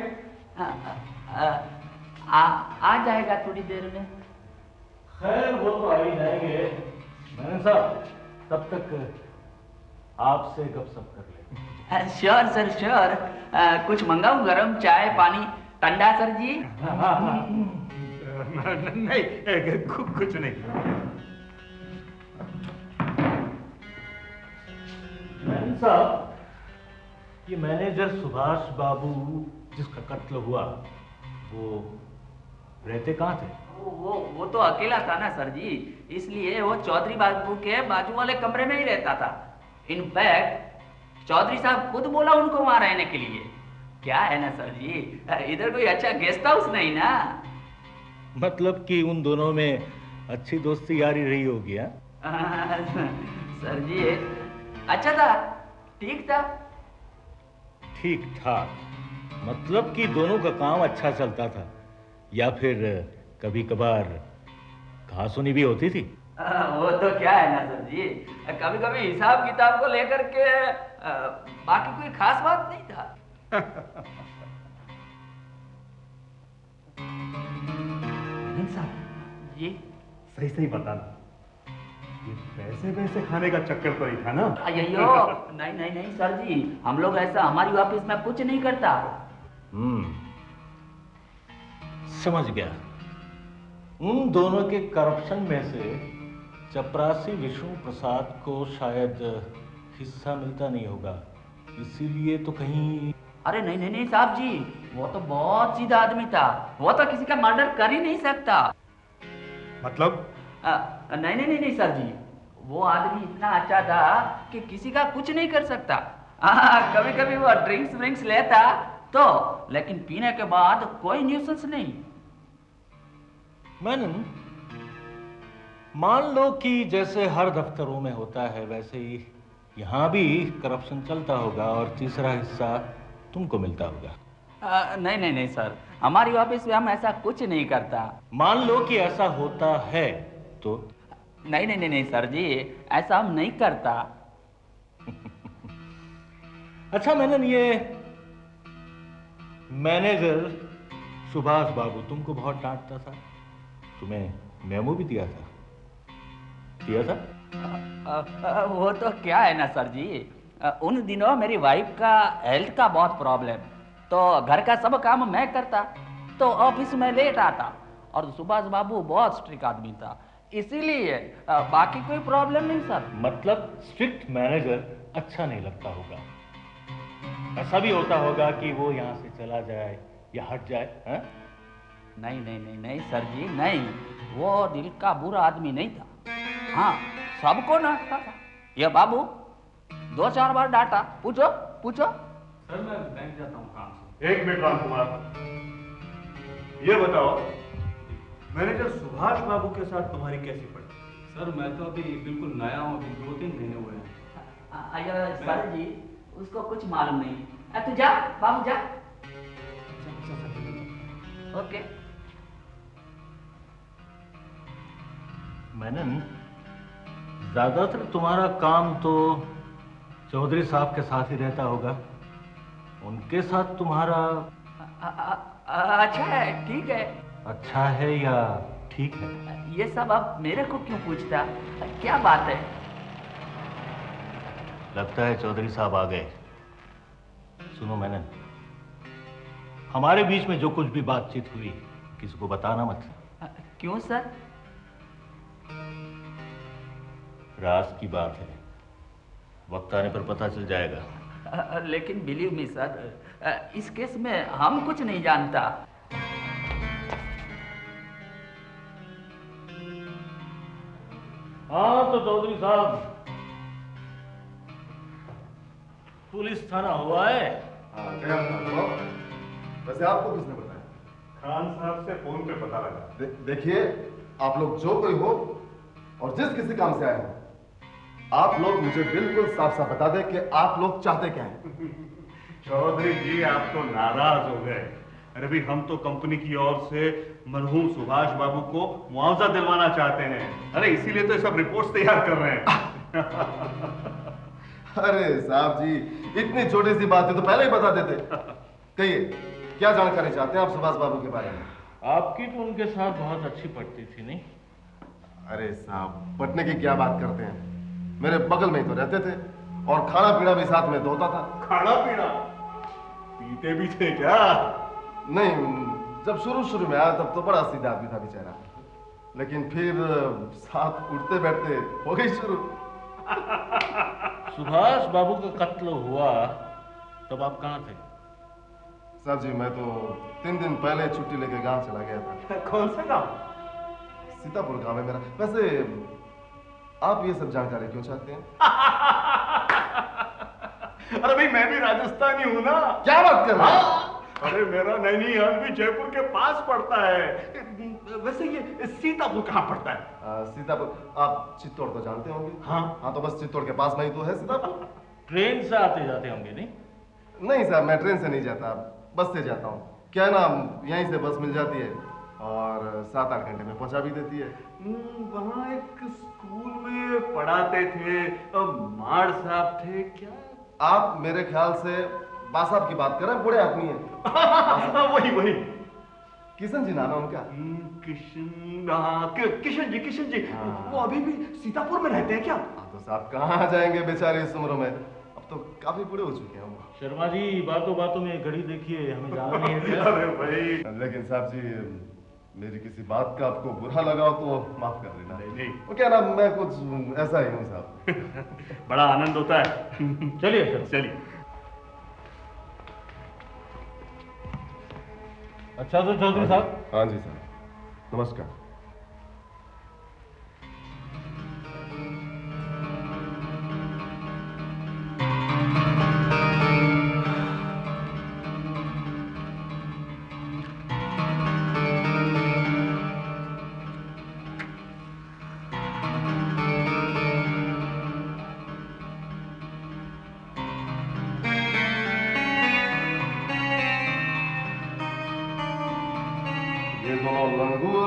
आ जाएगा थोड़ी देर में। खैर, वो तो आ ही जाएंगे। मैंने साहब, तब तक आपसे गपशप कर ले। Sure sir, sure. कुछ मंगाऊं? गरम चाय पानी ठंडा सर जी? नहीं, कुछ नहीं। साहब, ये मैनेजर सुभाष बाबू जिसका कत्ल हुआ, वो रहते कहाँ थे? वो तो अकेला था ना सर जी, इसलिए वो चौधरी बाबू के बाजू वाले कमरे में ही रहता था। इनफैक्ट चौधरी साहब खुद बोला उनको वहां रहने के लिए। क्या है ना सर जी, इधर कोई अच्छा गेस्ट हाउस नहीं ना। मतलब कि उन दोनों में अच्छी दोस्ती यारी रही होगी? सर जी अच्छा था, ठीक था। ठीक ठाक मतलब कि दोनों का काम अच्छा चलता था, या फिर कभी कभार कहासुनी भी होती थी? वो तो क्या है ना सर जी, कभी कभी हिसाब किताब को लेकर के बाकी कोई खास बात नहीं था। जी सही सही बताना, ये पैसे वैसे खाने का चक्कर तो नहीं था ना? अयो नहीं नहीं नहीं सर जी, हम लोग ऐसा हमारी ऑफिस में कुछ नहीं करता। समझ गया। उन दोनों के करप्शन में से चपरासी विष्णु प्रसाद को शायद हिस्सा मिलता नहीं होगा, इसीलिए तो कहीं। अरे नहीं नहीं नहीं साहब जी, वो तो बहुत सीधा आदमी था, वो तो किसी का मर्डर कर ही नहीं सकता। मतलब? नहीं नहीं नहीं नहीं सर जी, वो आदमी इतना अच्छा था कि किसी का कुछ नहीं कर सकता। कभी कभी वो ड्रिंक्स व्रिंक्स लेता तो, लेकिन पीने के बाद कोई न्यूसेंस नहीं। मैनन, मान लो कि जैसे हर दफ्तरों में होता है वैसे ही यहाँ भी करप्शन चलता होगा और तीसरा हिस्सा तुमको मिलता होगा। नहीं नहीं नहीं सर, हमारी ऑफिस में हम ऐसा कुछ नहीं करता। मान लो कि ऐसा होता है तो? नहीं नहीं नहीं नहीं सर जी, ऐसा हम नहीं करता। अच्छा मैनन, ये मैनेजर सुभाष बाबू तुमको बहुत डांटता था, तुम्हें मेमो भी दिया था? वो तो क्या है ना सर जी, उन दिनों मेरी वाइफ का हेल्थ का बहुत प्रॉब्लम, तो घर का सब काम मैं करता, तो ऑफिस में लेट आता, और सुभाष बाबू बहुत स्ट्रिक्ट आदमी था, इसीलिए बाकी कोई प्रॉब्लम नहीं सर। मतलब स्ट्रिक्ट मैनेजर अच्छा नहीं लगता होगा, ऐसा भी होता होगा कि वो यहाँ से चला जाए या हट जाए? है? नहीं नहीं नहीं नहीं सर जी नहीं, वो दिल का बुरा आदमी नहीं था। हाँ, सबको डांटता था। ये बाबू 2-4 बार डांटा। पूछो पूछो। सर मैं बैंक जाता हूँ काम से। एक मिनट रामकुमार, ये बताओ मैनेजर सुभाष बाबू के साथ तुम्हारी कैसी पड़ी? सर मैं तो अभी बिल्कुल नया हूँ, अभी 2-3 महीने हुए हैं। सर जी उसको कुछ मालूम नहीं। तू जा बाबू जा। ओके। मैनन, ज्यादातर तुम्हारा काम तो चौधरी साहब के साथ ही रहता होगा, उनके साथ तुम्हारा? अच्छा है, ठीक है। अच्छा है या ठीक है? ये सब आप मेरे को क्यों पूछता, क्या बात है? लगता है चौधरी साहब आ गए। सुनो मैनन, हमारे बीच में जो कुछ भी बातचीत हुई किसी को बताना मत। क्यों सर? राज की बात है, वक्त आने पर पता चल जाएगा। लेकिन बिलीव मी सर, इस केस में हम कुछ नहीं जानता। हाँ तो चौधरी साहब, पुलिस थाना हुआ है? हाँ गया था। वैसे आपको किसने बताया? खान साहब से फोन पे पता लगा। देखिए, आप लोग जो कोई हो और जिस किसी काम से आए हो, आप लोग मुझे बिल्कुल साफ साफ बता दें कि आप लोग चाहते क्या हैं। चौधरी जी आप तो नाराज हो गए। अरे भाई, हम तो कंपनी की ओर से मरहूम सुभाष बाबू को मुआवजा दिलवाना चाहते हैं। अरे इसीलिए तो सब रिपोर्ट्स तैयार कर रहे हैं। अरे साहब जी, इतनी छोटी सी बात है तो पहले ही बता देते। कहिए, क्या जानकारी चाहते हैं आप सुभाष बाबू के बारे में? आपकी तो उनके साथ बहुत अच्छी पटती थी, नहीं? अरे साहब, पटने की क्या बात करते हैं, मेरे बगल में ही तो रहते थे और खाना पीना भी साथ में होता था। खाना पीना? पीते भी थे क्या? नहीं, जब शुरू में आया तब तो बड़ा सीधा आदमी था बेचारा, लेकिन फिर साथ उठते बैठते हो गई शुरू। सुभाष बाबू का कत्ल हुआ तब आप कहाँ थे? साहब जी मैं तो 3 दिन पहले छुट्टी लेके गांव चला गया था। कौन सा गांव? सीतापुर गांव है मेरा। वैसे आप ये सब जानकारी क्यों चाहते हैं? अरे भाई मैं भी राजस्थानी हूँ ना। क्या बात कर रहे हैं? अरे मेरा नैनीताल भी जयपुर के पास पड़ता है। वैसे ये सीतापुर कहाँ पड़ता है? सीतापुर आप चित्तौड़ तो जानते होंगे। हाँ तो बस चित्तौड़ के पास में ही तो है सीतापुर। ट्रेन से आते जाते होंगे नहीं? नहीं साहब मैं ट्रेन से नहीं जाता, बस से जाता हूँ। क्या है ना यहीं से बस मिल जाती है और 7-8 घंटे में पहुंचा भी देती है। वहाँ एक स्कूल में पढ़ाते थे, माड़ साहब थे क्या? आप मेरे ख्याल से बा साहब की बात कर रहे हैं, बूढ़े आदमी हैं। वही किशन जी नाम है उनका। किशन जी वो अभी भी सीतापुर में रहते हैं क्या? तो साहब कहाँ जाएंगे बेचारे इस उम्र में, अब तो काफी बूढ़े हो चुके हैं। शर्मा जी बातों बातों में घड़ी देखिए, हमें जाना नहीं है क्या? अरे भाई लेकिन साहब जी मेरी किसी बात का आपको बुरा लगा तो माफ कर देना। नहीं वो क्या ना मैं कुछ ऐसा ही हूँ साहब। बड़ा आनंद होता है। चलिए। अच्छा तो चौधरी साहब। हाँ जी साहब नमस्कार।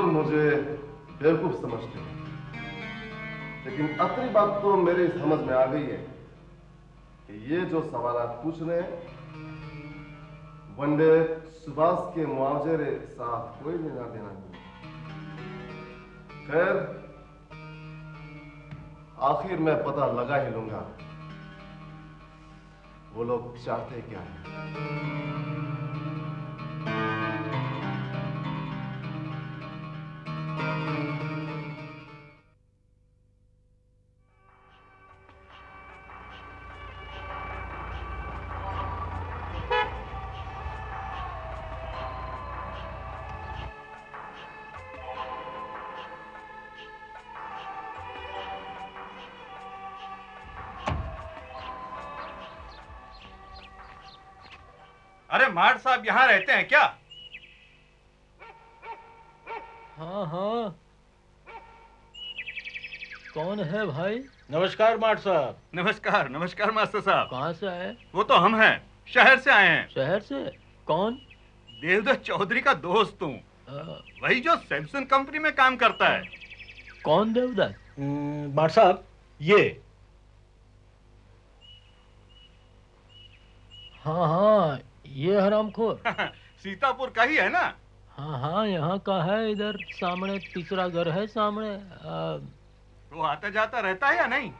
मुझे बेवकूफ समझते हैं, लेकिन असली बात तो मेरी समझ में आ गई है कि ये जो सवाल आप पूछ रहे हैं वनडे सुभाष के मुआवजे के साथ कोई लेना देना नहीं। खैर आखिर में पता लगा ही लूंगा वो लोग चाहते क्या है। अरे मार्ट साहब यहाँ रहते हैं क्या? हाँ कौन है भाई? नमस्कार मार्ट साहब। नमस्कार मास्टर साहब। कहाँ से आए? वो तो हम हैं, शहर से आए हैं। शहर से? कौन? देवदत्त चौधरी का दोस्त हूँ, वही जो सैमसंग कंपनी में काम करता है। कौन देवदत्त? मार्ट साहब ये। हाँ ये हरामखोर। सीतापुर का ही है ना? हाँ यहाँ का है, इधर सामने तीसरा घर है सामने। वो आता जाता रहता है या नहीं?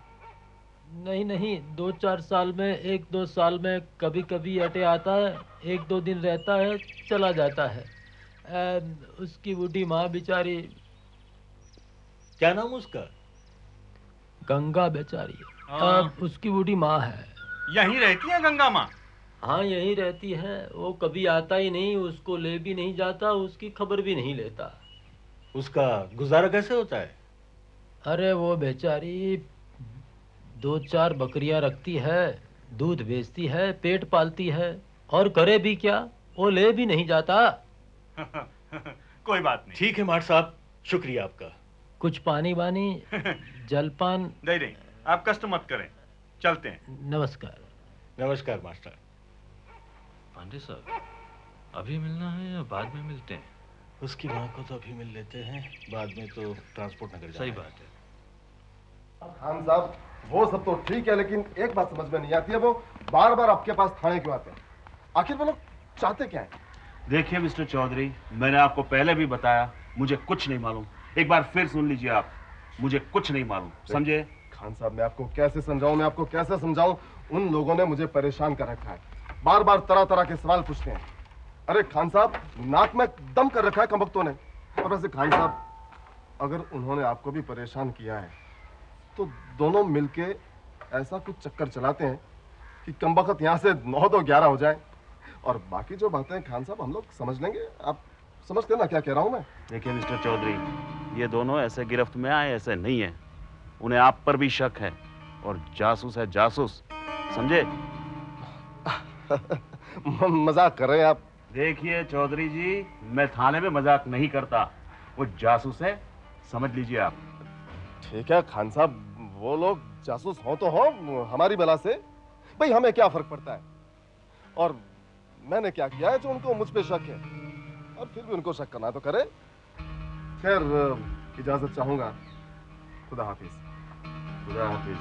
नहीं 2-4 साल में 1-2 साल में कभी कभी अटे आता है, 1-2 दिन रहता है चला जाता है। उसकी बूढ़ी माँ बेचारी। क्या नाम उसका? गंगा बेचारी। उसकी बूढ़ी माँ है। यहीं रहती है गंगा माँ? हाँ यहीं रहती है। वो कभी आता ही नहीं, उसको ले भी नहीं जाता, उसकी खबर भी नहीं लेता। उसका गुजारा कैसे होता है? अरे वो बेचारी 2-4 बकरियां रखती है, दूध बेचती है, पेट पालती है, और करे भी क्या, वो ले भी नहीं जाता। कोई बात नहीं। ठीक है मार्ट साहब, शुक्रिया आपका। कुछ पानी वानी जलपान? नहीं आप कष्ट मत करें, चलते हैं। नमस्कार मास्टर। पांडे साहब अभी मिलना है या बाद में मिलते हैं? उसकी माँ को तो अभी मिल लेते हैं, बाद में तो ट्रांसपोर्ट नगर जाना। सही बात है। खान साहब वो सब तो ठीक है, लेकिन एक बात समझ में नहीं आती है, वो बार बार आपके पास थाने क्यों आते हैं? आखिर वो लोग चाहते क्या है? देखिए मिस्टर चौधरी, मैंने आपको पहले भी बताया मुझे कुछ नहीं मालूम। एक बार फिर सुन लीजिए आप, मुझे कुछ नहीं मालूम, समझे? खान साहब मैं आपको कैसे समझाऊं? उन लोगों ने मुझे परेशान कर रखा है, बार बार तरह तरह के सवाल पूछते हैं। अरे खान साहब, नाक में दम कर रखा है कमबख्तों ने। और वैसे खान साहब, अगर उन्होंने आपको भी परेशान किया है तो दोनों मिलके ऐसा कुछ चक्कर चलाते हैं कि कमबख्त यहाँ से 9 तो 11 हो जाए। और बाकी जो बातें खान साहब हम लोग समझ लेंगे। आप समझते ना क्या कह रहा हूँ मैं? देखिए मिस्टर चौधरी, ये दोनों ऐसे गिरफ्त में आए ऐसे नहीं है। उन्हें आप पर भी शक है और जासूस है जासूस, समझे? मजाक कर रहे हैं आप। देखिए चौधरी जी, मैं थाने में मजाक नहीं करता। वो जासूस है, समझ लीजिए आप। ठीक है खान साहब, वो लोग जासूस हो तो हो, हमारी बला से भाई हमें क्या फर्क पड़ता है। और मैंने क्या किया है जो उनको मुझ पे शक है? और फिर भी उनको शक करना तो करे। खैर इजाजत चाहूंगा। खुदा हाफिज। खुदा हाफिज।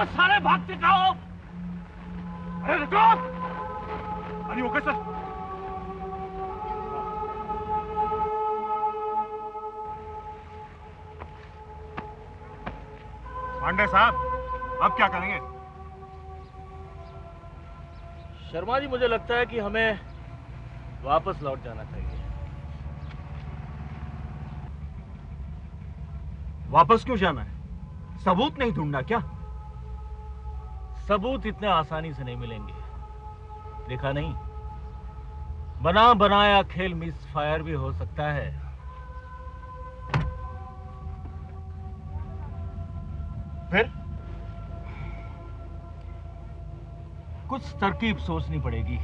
सारे भागते कहो। अरे रुको, अरे वो कैसे? पांडे साहब, अब क्या करेंगे? शर्मा जी, मुझे लगता है कि हमें वापस लौट जाना चाहिए। वापस क्यों जाना है? सबूत नहीं ढूंढना क्या? सबूत इतने आसानी से नहीं मिलेंगे। देखा नहीं, बना बनाया खेल मिस फायर भी हो सकता है। फिर कुछ तरकीब सोचनी पड़ेगी।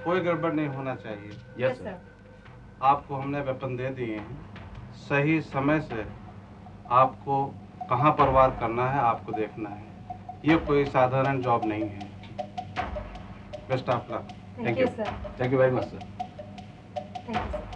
कोई गड़बड़ नहीं होना चाहिए। Yes sir. आपको हमने वेपन दे दिए हैं, सही समय से आपको कहाँ पर वार करना है आपको देखना है। ये कोई साधारण जॉब नहीं है। Best of luck. Thank you sir. Thank you very much sir. Thank you sir.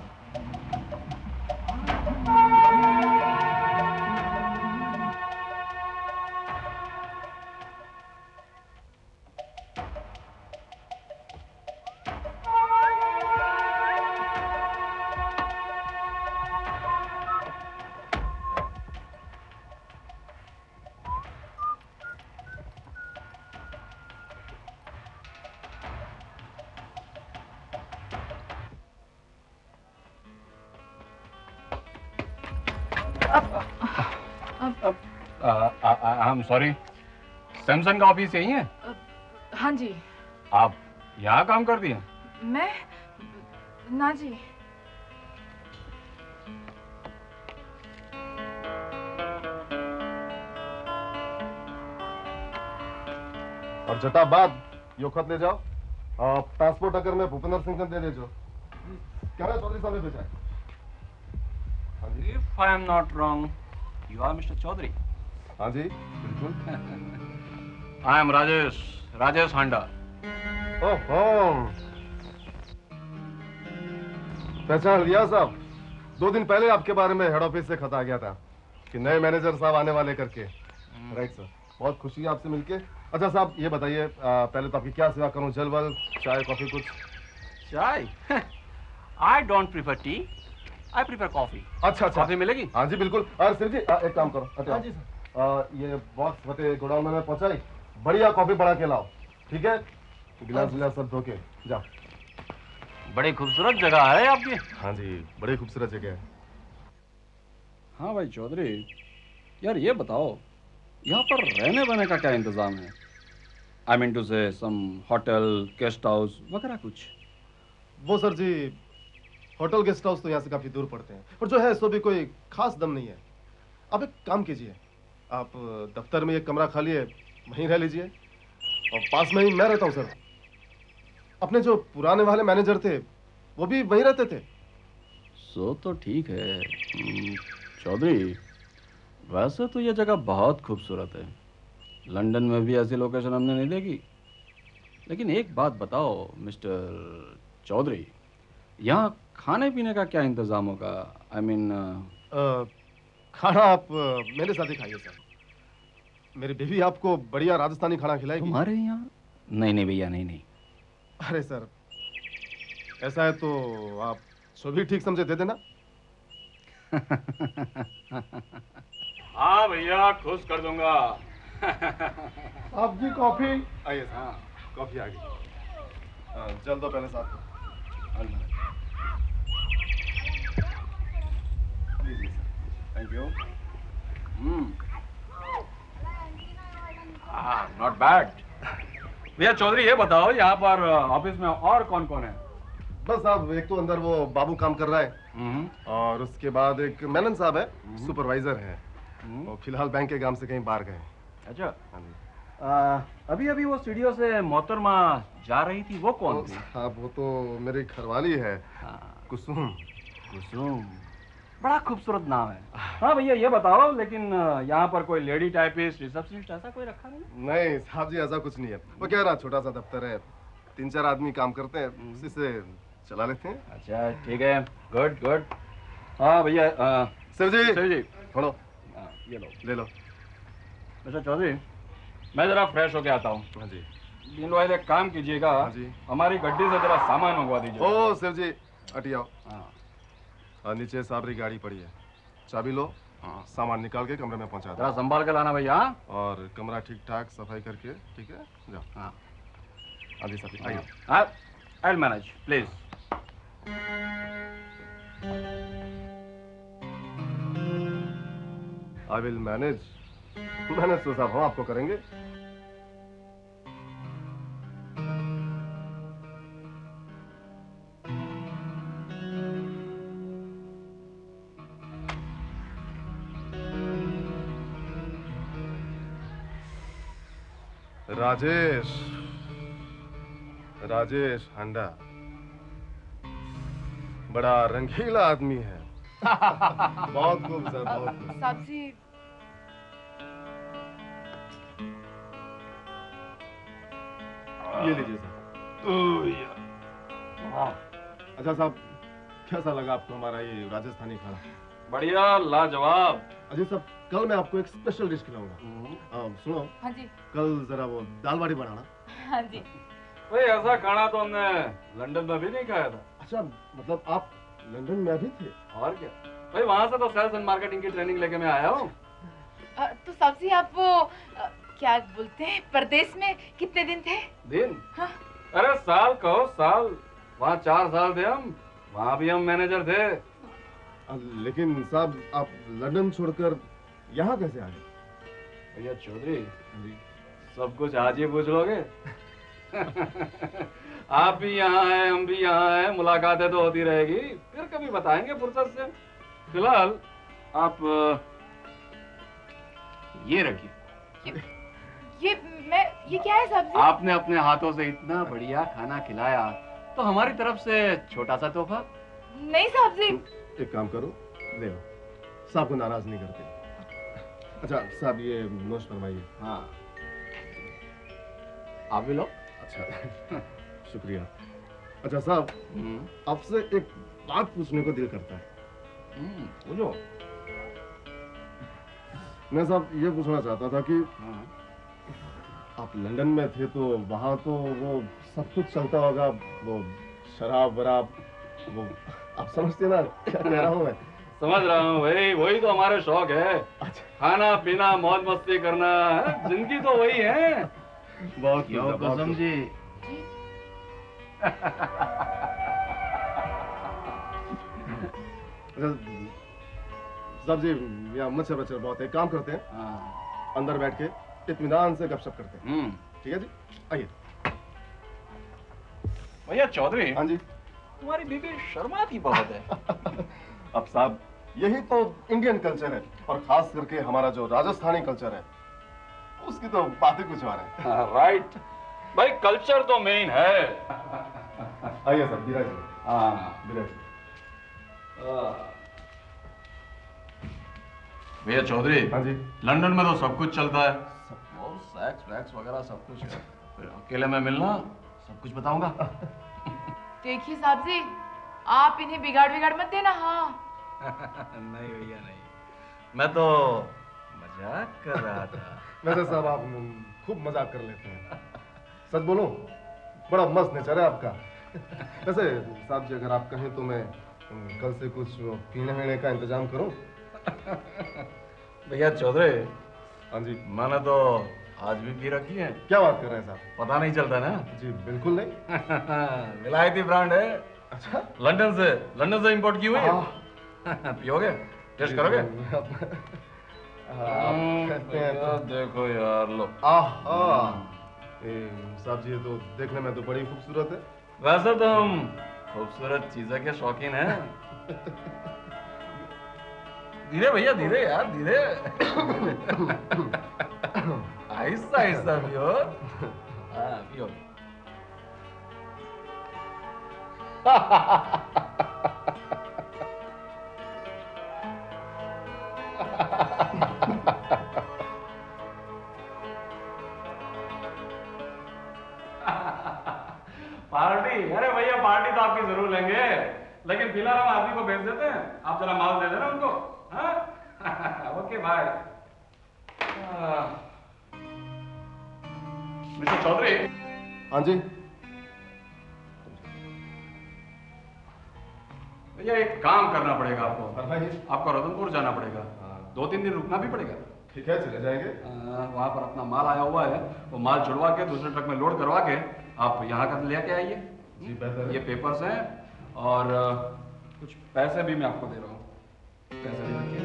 I am sorry, Samsung का ऑफिस यही है? हाँ जी। आप यहाँ काम करती हैं? मैं ना जी। और जटाबाद यो खत ले जाओ, ट्रांसपोर्ट अगर में भूपेंद्र सिंह को दे दीजिए। क्या है चौधरी साहब ने भेजा है? If I am not wrong, you are Mr. Chaudhary. हाँ जी बिल्कुल। I am राजेश हांडा। ओहो, पहचान लिया साहब। 2 दिन पहले आपके बारे में हेड ऑफिस से खत आ गया था कि नए मैनेजर साहब आने वाले करके। राइट सर, बहुत खुशी है आपसे मिलके। अच्छा साहब ये बताइए, पहले तो आपकी क्या सेवा करूं? जल वल, चाय कॉफी कुछ? चाय? I don't prefer tea. I prefer coffee. अच्छा कॉफी मिलेगी? हाँ जी बिल्कुल। और सिर जी एक काम करो, हाँ जी ये बॉक्स फटे गोडाउन में पहुंचाई, बढ़िया कॉफी बना के लाओ, ठीक है? गिलास गिलास सब धो के जाओ। बड़ी खूबसूरत जगह है आपकी। हाँ जी बड़ी खूबसूरत जगह है। हाँ भाई चौधरी, यार ये बताओ यहाँ पर रहने वहने का क्या इंतजाम है? आई मीन टू से सम होटल, गेस्ट हाउस वगैरह कुछ? वो सर जी, होटल गेस्ट हाउस तो यहाँ से काफी दूर पड़ते हैं, और जो है सो भी कोई खास दम नहीं है। आप एक काम कीजिए, आप दफ्तर में एक कमरा खाली है, वहीं रह लीजिए, और पास में ही मैं रहता हूँ सर। अपने जो पुराने वाले मैनेजर थे वो भी वहीं रहते थे। सो तो ठीक है चौधरी, वैसे तो ये जगह बहुत खूबसूरत है, लंदन में भी ऐसी लोकेशन हमने नहीं देखी। लेकिन एक बात बताओ मिस्टर चौधरी, यहाँ खाने पीने का क्या इंतजाम होगा? आई मीन खाना आप मेरे साथ ही खाइए सर। मेरी बीवी आपको बढ़िया राजस्थानी खाना खिलाएगी। तुम्हारे यहाँ? नहीं भैया, नहीं। अरे सर, ऐसा है तो आप जो भी ठीक समझे दे देना। हाँ भैया, खुश कर दूंगा। आप जी कॉफी? आइए सर। हाँ कॉफी आ गई। जल दो पहले साथ। Thank you. Not bad. भैया चौधरी ये बताओ, यहाँ पर ऑफिस में और कौन कौन है? बस साहब, एक तो अंदर वो बाबू काम कर रहा है, और उसके बाद एक मेनन साहब है, सुपरवाइजर है, और फिलहाल बैंक के काम से कहीं बाहर गए। अच्छा। अभी वो सीढ़ियों से मोहतरमा जा रही थी, वो कौन थी? साहब वो तो मेरी घरवाली है, कुसुम। कुसुम, बड़ा खूबसूरत नाम है। हाँ भैया ये बताओ, लेकिन यहाँ पर कोई लेडी टाइपिस्ट, रिसेप्शनिस्ट ऐसा कोई रखा नहीं? नहीं साहब जी, ऐसा कुछ नहीं है। वो कह रहा छोटा सा दफ्तर है, 3-4 आदमी काम करते हैं, उसी से चला लेते हैं। अच्छा ठीक है, गुड। हाँ भैया सर जी थोड़ा ये लो, ले लो। अच्छा चौधरी, मैं जरा फ्रेश होके आता हूँ। हाँ जी। मीनवाइल एक काम कीजिएगा, हाँ जी, हमारी गड्डी से जरा सामान मंगवा दीजिए। ओ सर जी हटी आओ। हाँ नीचे साबरी गाड़ी पड़ी है, चाबी लो, सामान निकाल के कमरे में पहुंचा दो। जरा संभाल के लाना भैया। और कमरा ठीक ठाक सफाई करके, ठीक है? जाओ। हाँ जी साहब आइए। I will manage, please. I will manage तो साहब हम आपको करेंगे। राजेश हांडा बड़ा रंगीला आदमी है। बहुत खूब सर, बहुत खूब। साहब जी, ये लीजिए सर। अच्छा साहब, कैसा लगा आपको हमारा ये राजस्थानी खाना? बढ़िया, लाजवाब। अजय साहब, कल मैं आपको एक स्पेशल डिश खिलाऊंगा। सुनो। हाँ जी। कल जरा वो दाल बाटी बनाना। हाँ जी। भाई ऐसा खाना तो हमने लंदन में भी नहीं खाया था। अच्छा, मतलब आप लंदन में भी थे? और क्या भाई, वहाँ से तो सेल्स एंड मार्केटिंग की ट्रेनिंग लेके मैं आया हूँ। तो साहब जी, आप वो क्या बोलते हैं, परदेश में कितने दिन थे? दिन? हाँ? अरे साल कहो साल। वहाँ 4 साल थे हम, वहाँ भी हम मैनेजर थे। लेकिन साहब आप लंदन छोड़कर यहाँ कैसे आ गए? भैया चौधरी, सब कुछ आज ही पूछ लोगे? आप भी यहाँ हैं, हम भी यहाँ हैं, मुलाकातें तो होती रहेगी, फिर कभी बताएंगे फुर्सत से। फिलहाल आप ये रखिए। ये क्या है साहब जी? आपने अपने हाथों से इतना बढ़िया खाना खिलाया, तो हमारी तरफ से छोटा सा तोहफा। नहीं साहब जी। एक काम करो, ले लो, साहब को नाराज नहीं करते। अच्छा साहब, ये नोश फरमाइए। हाँ, आप भी लो। अच्छा शुक्रिया। अच्छा साहब, आपसे एक बात पूछने को दिल करता है। बोलो। मैं साहब ये पूछना चाहता था कि आप लंदन में थे तो वहाँ तो वो सब कुछ चलता होगा, वो शराब वराब, वो आप समझते ना क्या कह रहा हूँ मैं? समझ रहा हूँ भाई, वही तो हमारे शौक है। खाना पीना मौज मस्ती करना, जिंदगी तो वही है। बहुत कसम जी। साहब जी, यहाँ मच्छर वच्छर बहुत है, काम करते हैं अंदर बैठ के इत्मीनान से गपशप करते हैं। ठीक है जी, आइए। भैया चौधरी। हाँ जी। तुम्हारी बीबी शर्माती बहुत है। अब साहब, यही तो इंडियन कल्चर है, और खास करके हमारा जो राजस्थानी कल्चर है, उसकी तो बातें कुछ और है। राइट भाई, कल्चर तो मेन है। आइए सर, बिराजिए। हाँ बिराजिए। भैया चौधरी। हाँ जी। लंदन में तो सब कुछ चलता है, सेक्स वैक्स वगैरह सब कुछ है। फिर अकेले में मिलना, सब कुछ बताऊंगा। देखिए साहब जी, आप इन्हें बिगाड़ मत देना। हाँ नहीं भैया नहीं, मैं तो मजाक कर रहा था। वैसे साहब आप खूब मजाक कर लेते हैं। सच बोलूं, बड़ा मस्त नेचर है आपका। वैसे साहब जी, अगर आप कहें तो मैं कल से कुछ पीने वीने का इंतजाम करूं? भैया चौधरी। हाँ जी। मैंने तो आज भी पी रखी है। क्या बात कर रहे हैं साहब? पता नहीं चलता ना? जी बिल्कुल नहीं। विलायती ब्रांड है। अच्छा। लंदन से इंपोर्ट की हुई है। पियोगे? टेस्ट करोगे? कहते हैं तो देखो यार, लो। साहब जी, ये तो देखने में तो बड़ी खूबसूरत है। वैसे तो हम खूबसूरत चीजों के शौकीन हैं। धीरे भैया, धीरे यार, धीरे। आहिस्ता आहिस्ता पियो। हाँ पियो। पार्टी? अरे भैया पार्टी तो आपकी जरूर लेंगे, लेकिन फिलहाल हम आदमी को भेज देते हैं, आप जरा माल दे देना उनको। हाँ? Okay bye. मिस्टर चौधरी। हाँ जी। भैया एक काम करना पड़ेगा आपको। आपको रतनपुर जाना पड़ेगा, 2-3 दिन रुकना भी पड़ेगा। ठीक है, चले जाएंगे। वहाँ पर अपना माल आया हुआ है, वो माल छुड़वा के दूसरे ट्रक में लोड करवा के आप यहाँ का लेके आइए। जी बेहतर। ये पेपर्स हैं और कुछ पैसे भी मैं आपको दे रहा हूँ। पैसे भी रखिए।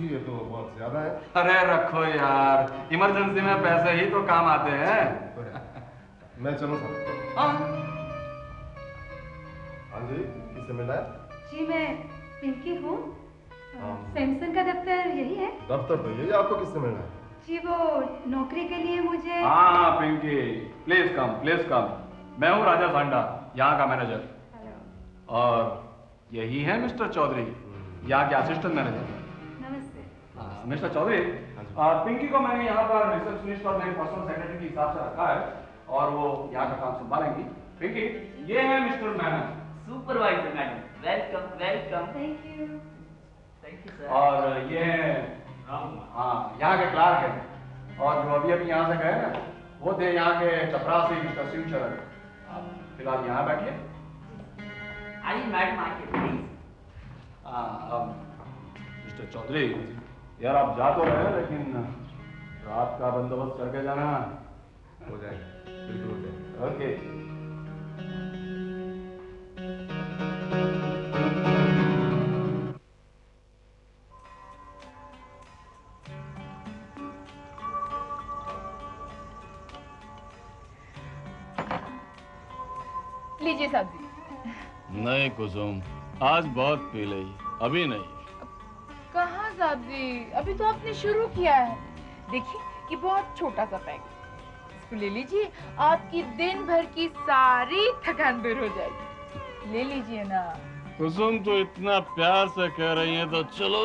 ये तो बहुत ज्यादा है। अरे रखो यार, इमरजेंसी में पैसे ही तो काम आते हैं। मैं चलूं सर? हाँ जी, किससे मिलना है? जी मैं पिंकी हूँ। सैमसंग का दफ्तर यही है? दफ्तर तो यही, आपको किससे मिलना है? जी वो नौकरी के लिए मुझे। हाँ Pinky, please come, please come. मैं हूँ राजा सांडा, यहाँ का मैनेजर। और यही है मिस्टर चौधरी, यहाँ के असिस्टेंट मैनेजर। नमस्ते। मिस्टर चौधरी, पिंकी को मैंने यहाँ पर रिसेप्शनिस्ट और मेरे पर्सनल सेक्रेटरी के हिसाब से रखा है, और वो यहाँ का काम संभालेंगी। पिंकी, ये है mister Menen, supervisor madam. Welcome welcome. Thank you. Thank you sir. और ये हाँ यहाँ के क्लार्क है, और जो अभी यहाँ से गए ना, वो थे यहाँ के चपरासी मिस्टर शिवचरण। आप फिलहाल यहाँ बैठिए। आइए मैडम, आइए प्लीज। मिस्टर चौधरी, यार आप जा तो रहे हैं, लेकिन रात का बंदोबस्त करके जाना। हो जाएगा, बिल्कुल हो जाएगा। ओके। लीजिए साहब जी। नहीं कुसुम, आज बहुत पी ली, अभी नहीं। कहाँ साहब जी, अभी तो आपने शुरू किया है। देखिए ये बहुत छोटा सा पैक, इसको ले लीजिए, आपकी दिन भर की सारी थकान दूर हो जाएगी। ले लीजिए ना। कुसुम तो इतना प्यार से कह रही है तो चलो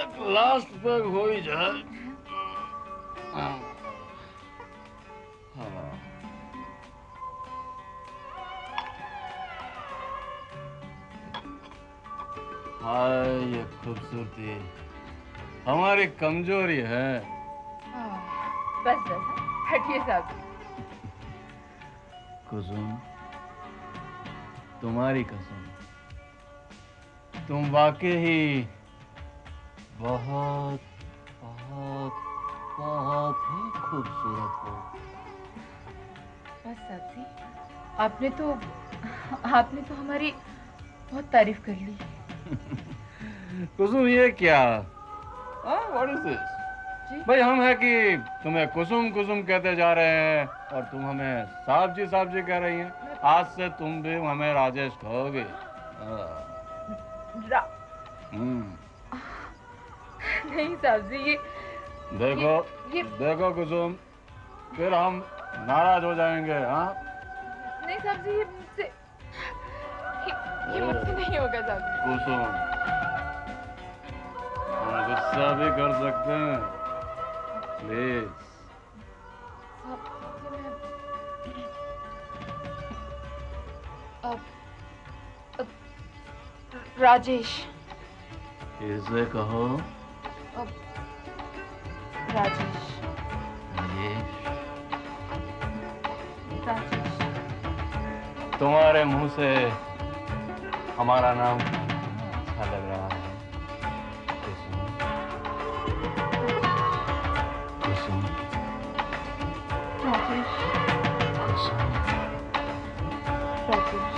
एक लास्ट पैक हो ही जाए। हाँ। हाय ये खूबसूरती हमारी कमजोरी है। बस बस हटिए साहब जी। कुसुम, तुम्हारी कसम, तुम वाकई ही बहुत बहुत बहुत ही खूबसूरत हो। बस साहब जी, आपने तो हमारी बहुत तारीफ कर ली। कुसुम ये क्या? What is this? भाई हम है कि तुम्हें कुसुम कुसुम कहते जा रहे हैं और तुम हमें साहब जी कह रही हैं। आज से तुम भी हमें राजेश कहोगे। नहीं साहब जी, ये देखो कुसुम, फिर हम नाराज हो जाएंगे। हाँ नहीं साहब जी, ये मुझसे नहीं होगा साहब जी। कुसुम, हम गुस्सा भी कर सकते हैं, प्लीज। राजेश। इसे कहो राजेश। राजेश। तुम्हारे मुंह से हमारा नाम अच्छा लग रहा है। कुसुम, कुसुम, राजेश। कुसुम, राजेश।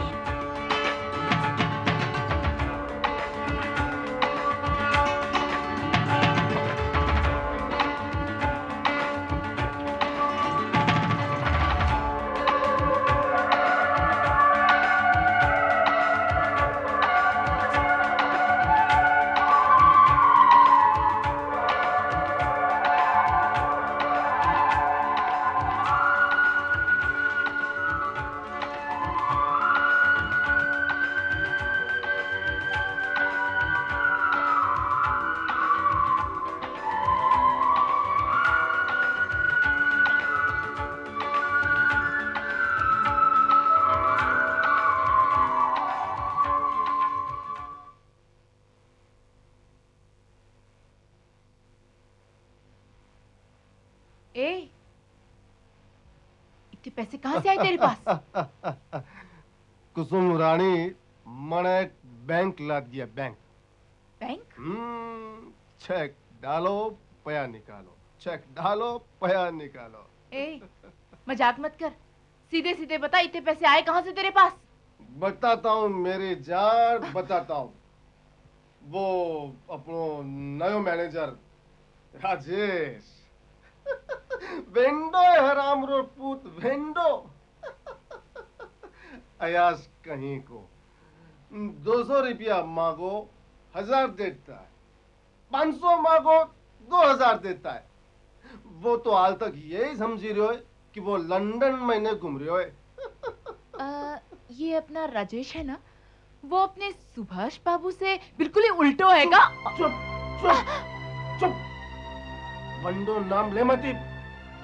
पैसे कहाँ से आए तेरे पास? कुसुम रानी, मैंने बैंक ला दिया। बैंक चेक डालो पैसा निकालो, चेक डालो पैसा निकालो। मजाक मत कर, सीधे सीधे बता, इतने पैसे आए कहाँ से तेरे पास? बताता हूँ मेरी जान, बताता हूँ। वो अपनो नयो मैनेजर राजेश वेंडो है, हराम रो पूत वेंडो। अयास कहीं को 200 रुपया मांगो 1000 देता है, 500 मांगो 2000 देता है। वो तो हाल तक यही समझी रहे हो कि वो लंदन महीने घूम रहे हो। ये अपना राजेश है ना, वो अपने सुभाष बाबू से बिल्कुल ही उल्टो है का? चुप चुप चुप, वंडो नाम ले मत,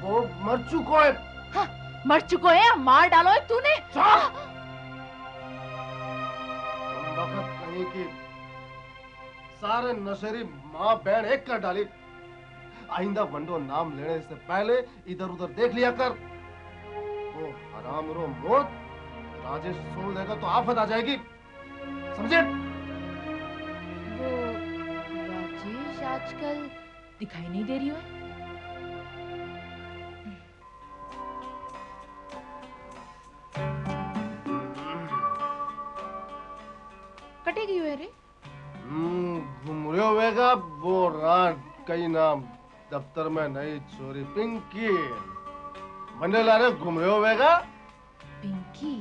वो मर चुको है। हाँ, मर चुको है, मार डालो है तूने। कहीं की सारे नशेरी माँ बहन एक कर डाली। आइंदा वंडो नाम लेने से पहले इधर उधर देख लिया कर। वो हराम रो मौत राजेश सुन लेगा तो आफत आ जाएगी, समझे? वो राजेश आजकल दिखाई नहीं दे रही है। कटे गई है रे? घूम रहे होगा वो रात कई नाम दफ्तर में नई चोरी पिंकी मंडे ला रहे घूम रहे होगा। पिंकी?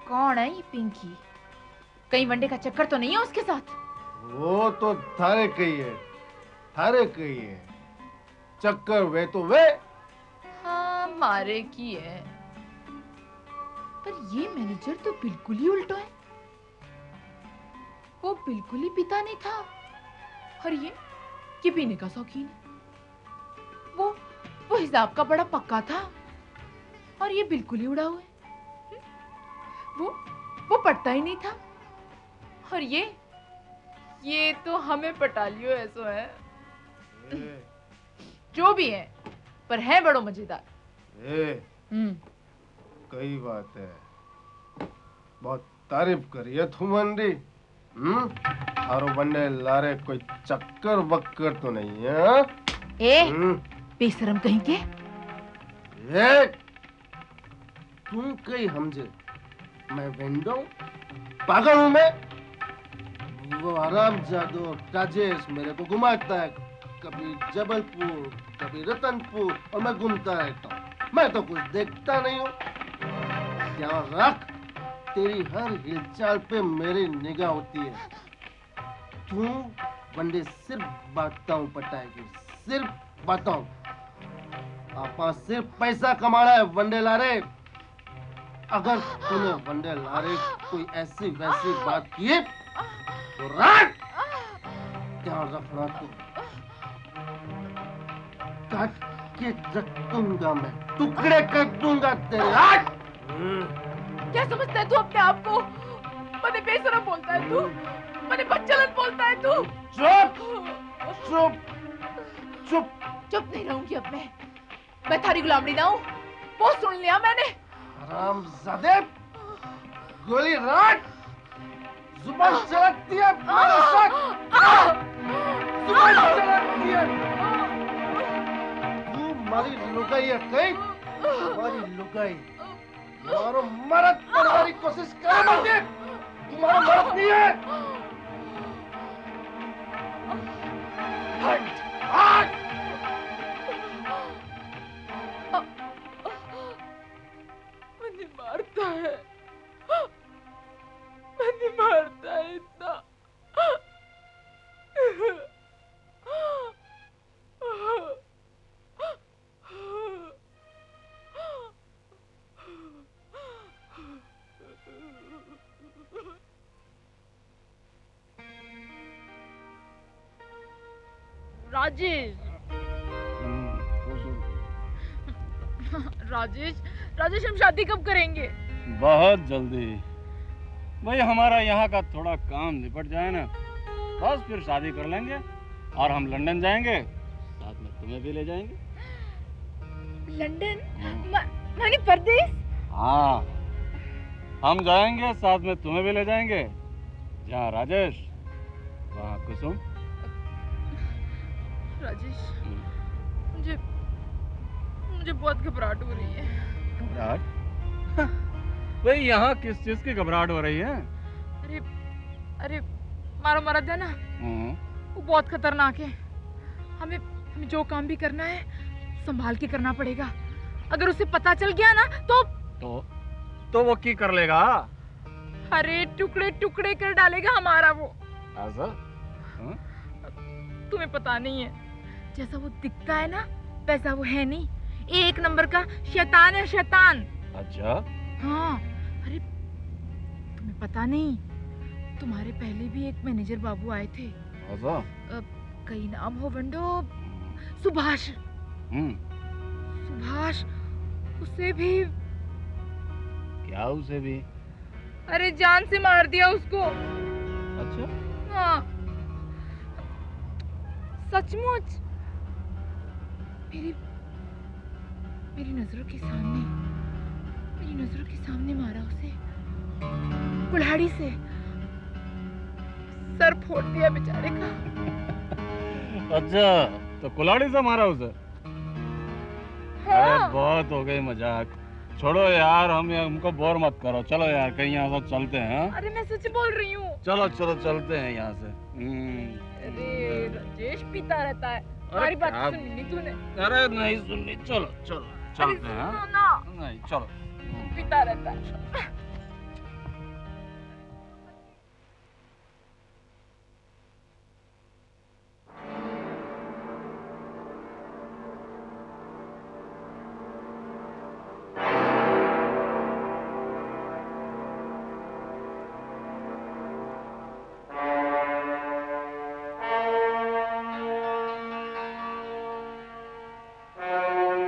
कौन है ये पिंकी? कहीं वनडे का चक्कर तो नहीं है उसके साथ? वो तो थारे कही है, थारे कही है। चक्कर वे तो वे। हाँ मारे की है। पर ये मैनेजर तो बिल्कुल ही उल्टा है। वो बिल्कुल ही पीता नहीं था और ये पीने का शौकीन है। वो हिसाब का बड़ा पक्का था और ये बिल्कुल ही उड़ा हुआ है। वो पटता ही नहीं था और ये तो हमें पटा लियो ऐसा है। जो भी है पर है बड़ो मजेदार। कई बात है, बहुत तारीफ करी है तुमने। और बंदे लारे कोई चक्कर बक्कर तो नहीं है? बेशरम कहीं के। तुम कहीं समझे मैं वेंडो पागल हूं मैं? वो हरामजादो राजेश मेरे को घुमाता है, कभी जबलपुर कभी रतनपुर, और मैं घूमता रहता हूँ। मैं तो कुछ देखता नहीं हूँ। ध्यान रख, तेरी हर हिलचाल पे मेरी निगाह होती है। तू वनडे सिर्फ बातता हूँ पटाएगी, सिर्फ बताऊं। आपा सिर्फ पैसा कमाना है वनडे लारे। अगर तूने वनडे लारे कोई ऐसी वैसी बात की तो रख, ध्यान रखना। तू काट के रख दूंगा मैं, टुकड़े कर दूंगा तेरे। क्या समझता है तू अपने आप को? मैंने बेशरम बोलता है तू, मैंने बच्चलन बोलता है तू। चुप चुप चुप। चुप नहीं रहूंगी अब मैं थारी गुलामड़ी ना हूँ। वो सुन लिया मैंने। हरामजादे, गोली रात जुबान चलाती है मेरे साथ। जुबान चलाती है। तू मारी लुगाई है कहीं? मारी लुगाई तुम्हारा मर्द बनने की कोशिश कर मत। तुम्हारा मर्द नहीं है। हट हट। मैंने मारता है, मैंने मारता है इतना। राजेश राजेश राजेश, हम शादी कब करेंगे? बहुत जल्दी। भाई हमारा यहाँ का थोड़ा काम निपट जाए ना, बस फिर शादी कर लेंगे और हम लंदन जाएंगे, साथ में तुम्हें भी ले जाएंगे। लंदन? मानी परदेश? हाँ, हम जाएंगे, साथ में तुम्हें भी ले जाएंगे। जहाँ राजेश वहाँ कुसुम। राजेश, मुझे बहुत घबराहट हो रही है। घबराहट? भाई यहाँ किस चीज की घबराहट हो रही है? अरे मारो मरद है ना, वो बहुत खतरनाक है। हमें जो काम भी करना है संभाल के करना पड़ेगा। अगर उसे पता चल गया ना तो वो की कर लेगा? अरे टुकड़े टुकड़े कर डालेगा हमारा वो। ऐसा? तुम्हें पता नहीं है, जैसा वो दिखता है ना वैसा वो है नहीं। एक नंबर का शैतान है, शैतान। अच्छा? हाँ, अरे तुम्हें पता नहीं, तुम्हारे पहले भी एक मैनेजर बाबू आए थे। अच्छा? कई नाम हो वंडो, सुभाष। सुभाष, उसे भी। क्या उसे भी? अरे जान से मार दिया उसको। अच्छा? हाँ, सचमुच मेरी नजरों के सामने मारा उसे, कुल्हाड़ी से। सर फोड़ दिया बेचारे का। अच्छा, तो कुल्हाड़ी से मारा उसे? हाँ। अरे बहुत हो गई मजाक, छोड़ो यार, हमको बोर मत करो। चलो यार कहीं यहाँ से चलते हैं। अरे मैं सच बोल रही हूँ। चलो चलते हैं यहाँ से। अरे राजेश पीता रहता है, हमारी बात सुनी नहीं तूने? अरे नहीं सुननी, चलो चलते हैं। ना नहीं, चलो। पीता रहता है।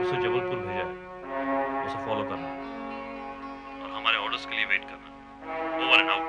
उसे जबलपुर भेजा है, उसे फॉलो करना और हमारे ऑर्डर्स के लिए वेट करना। Over and out.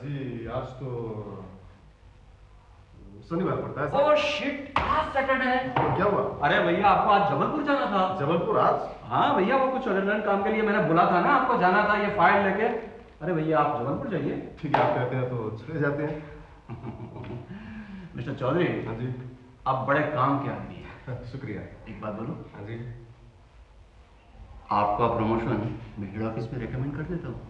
जी आज तो शनिवार पड़ता है सर। ओह शिट, आज सैटरडे है। क्या हुआ? अरे भैया आपको आज जबलपुर जाना था। जबलपुर आज? हाँ भैया, वो कुछ अर्जेंट काम के लिए मैंने बोला था ना आपको, जाना था ये फाइल लेके। अरे भैया आप जबलपुर जाइए। ठीक है, आप कहते हैं तो चले जाते हैं। मिस्टर चौधरी। हाँ जी। आप बड़े काम के आदमी हैं। शुक्रिया। एक बात बोलो। हाँ जी। आपका प्रमोशन मैं हेड ऑफिस में रेकमेंड कर देता हूँ।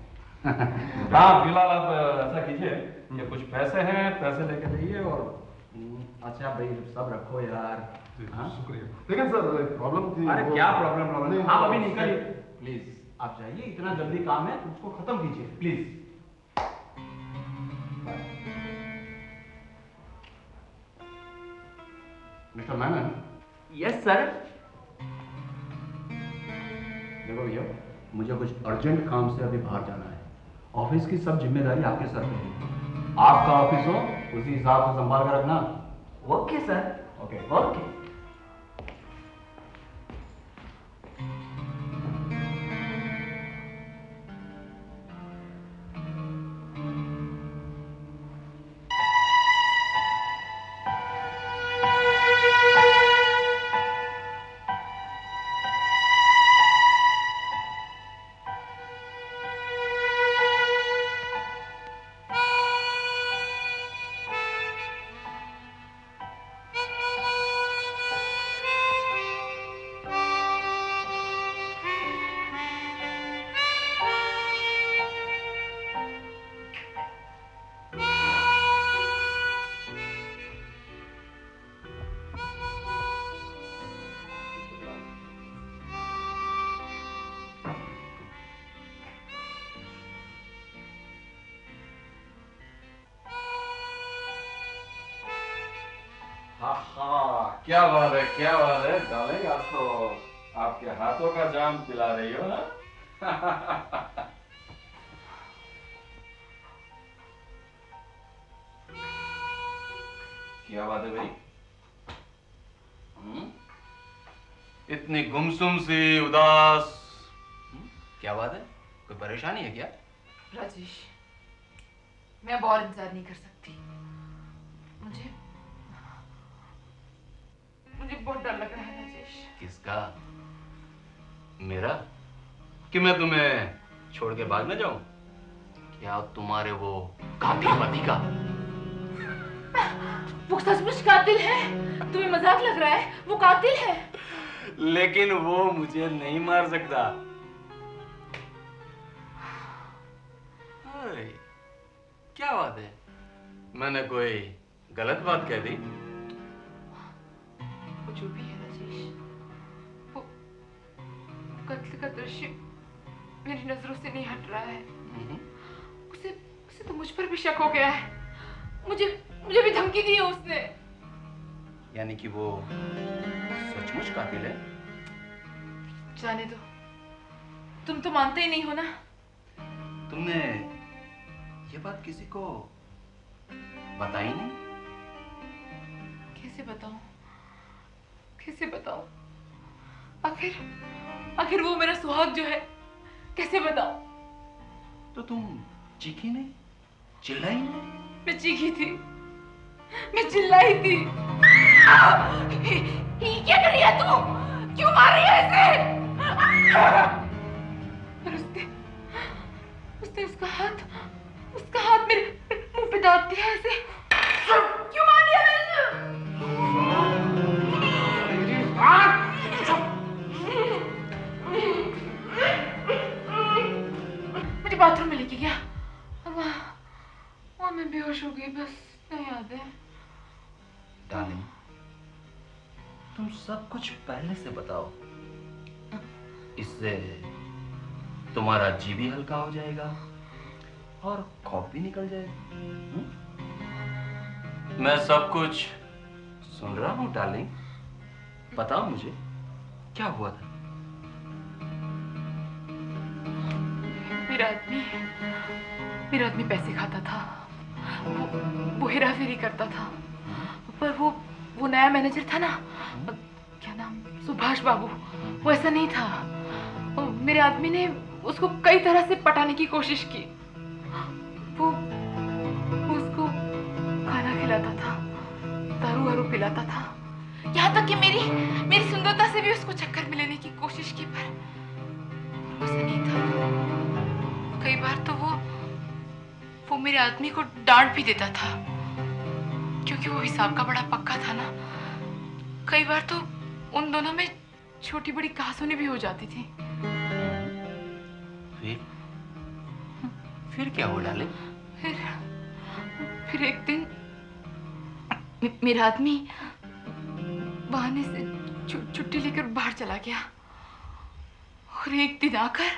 हाँ फिलहाल आप ऐसा कीजिए कि कुछ पैसे हैं, पैसे लेके जाइए और अच्छा भाई सब रखो यार। हाँ? शुक्रिया। लेकिन सर प्रॉब्लम थी। अरे क्या प्रॉब्लम? नहीं, आप अभी निकलिए प्लीज, आप जाइए, इतना जल्दी काम है उसको खत्म कीजिए please. Mister Menen. Yes sir. देखो भैया, मुझे कुछ अर्जेंट काम से अभी बाहर जाना है। ऑफिस की सब जिम्मेदारी आपके सर पे है। आपका ऑफिस हो उसी हिसाब से संभाल कर रखना। Okay sir. Okay okay. क्या बात है, क्या बात है डालेंगे, आज तो आपके हाथों का जाम पिला रही हो ना। क्या बात है भाई? इतनी गुमसुम सी, उदास। क्या बात है? कोई परेशानी है क्या? राजेश, मैं अब और इंतजार नहीं कर सकती। मुझे बहुत डर लग रहा है राजेश। किसका? मेरा? कि मैं तुम्हें छोड़ के भाग न जाऊं? क्या तुम्हारे वो कातिल पति का? वो सचमुच कातिल है? तुम्हें मजाक लग रहा है? वो कातिल है। लेकिन वो मुझे नहीं मार सकता। क्या बात है? मैंने कोई गलत बात कह दी? वो जो भी है राजेश, वो कत्ल का दृश्य मेरी नजरों से नहीं हट रहा है। उसे तो मुझ पर भी शक हो गया है। मुझे भी धमकी दी है उसने। यानी कि वो सचमुच कातिल है? जाने दो, तुम तो मानते ही नहीं हो ना। तुमने ये बात किसी को बताई नहीं? कैसे बताऊं? कैसे बताऊं? आखिर वो मेरा सुहाग जो है, कैसे बताऊं? तो तुम चीखी नहीं, चिल्लाई नहीं? मैं चीखी थी, मैं चिल्लाई थी। क्या कर रही है तू? क्यों मार रही है इसे? पर उसने उसका हाथ मेरे मुंह पे दाब दिया ऐसे। क्यों मार दिया मैंने? बस नहीं याद है। डार्लिंग, तुम सब कुछ पहले से बताओ, इससे तुम्हारा जी भी हल्का हो जाएगा और खौफ भी निकल जाएगा। मैं सब कुछ सुन रहा हूँ डार्लिंग, बताओ मुझे क्या हुआ था। मेरा आदमी पैसे खाता था, वो हेरा फेरी करता था, पर वो नया मैनेजर था ना, क्या नाम, सुभाष बाबू, वो ऐसा नहीं था। मेरे आदमी ने उसको कई तरह से पटाने की कोशिश की। वो उसको खाना खिलाता था, दारू वारू पिलाता था, यहाँ तक कि मेरी सुंदरता से भी उसको चक्कर में लेने की कोशिश की, पर वैसा नहीं था। कई बार तो वो मेरे आदमी को डांट भी देता था, क्योंकि वो हिसाब का बड़ा पक्का था ना। कई बार तो उन दोनों में छोटी बड़ी कहासुनी भी हो जाती थी। फिर क्या हुआ डाले? फिर एक दिन मेरा आदमी बहाने से छुट्टी लेकर बाहर चला गया, और एक दिन आकर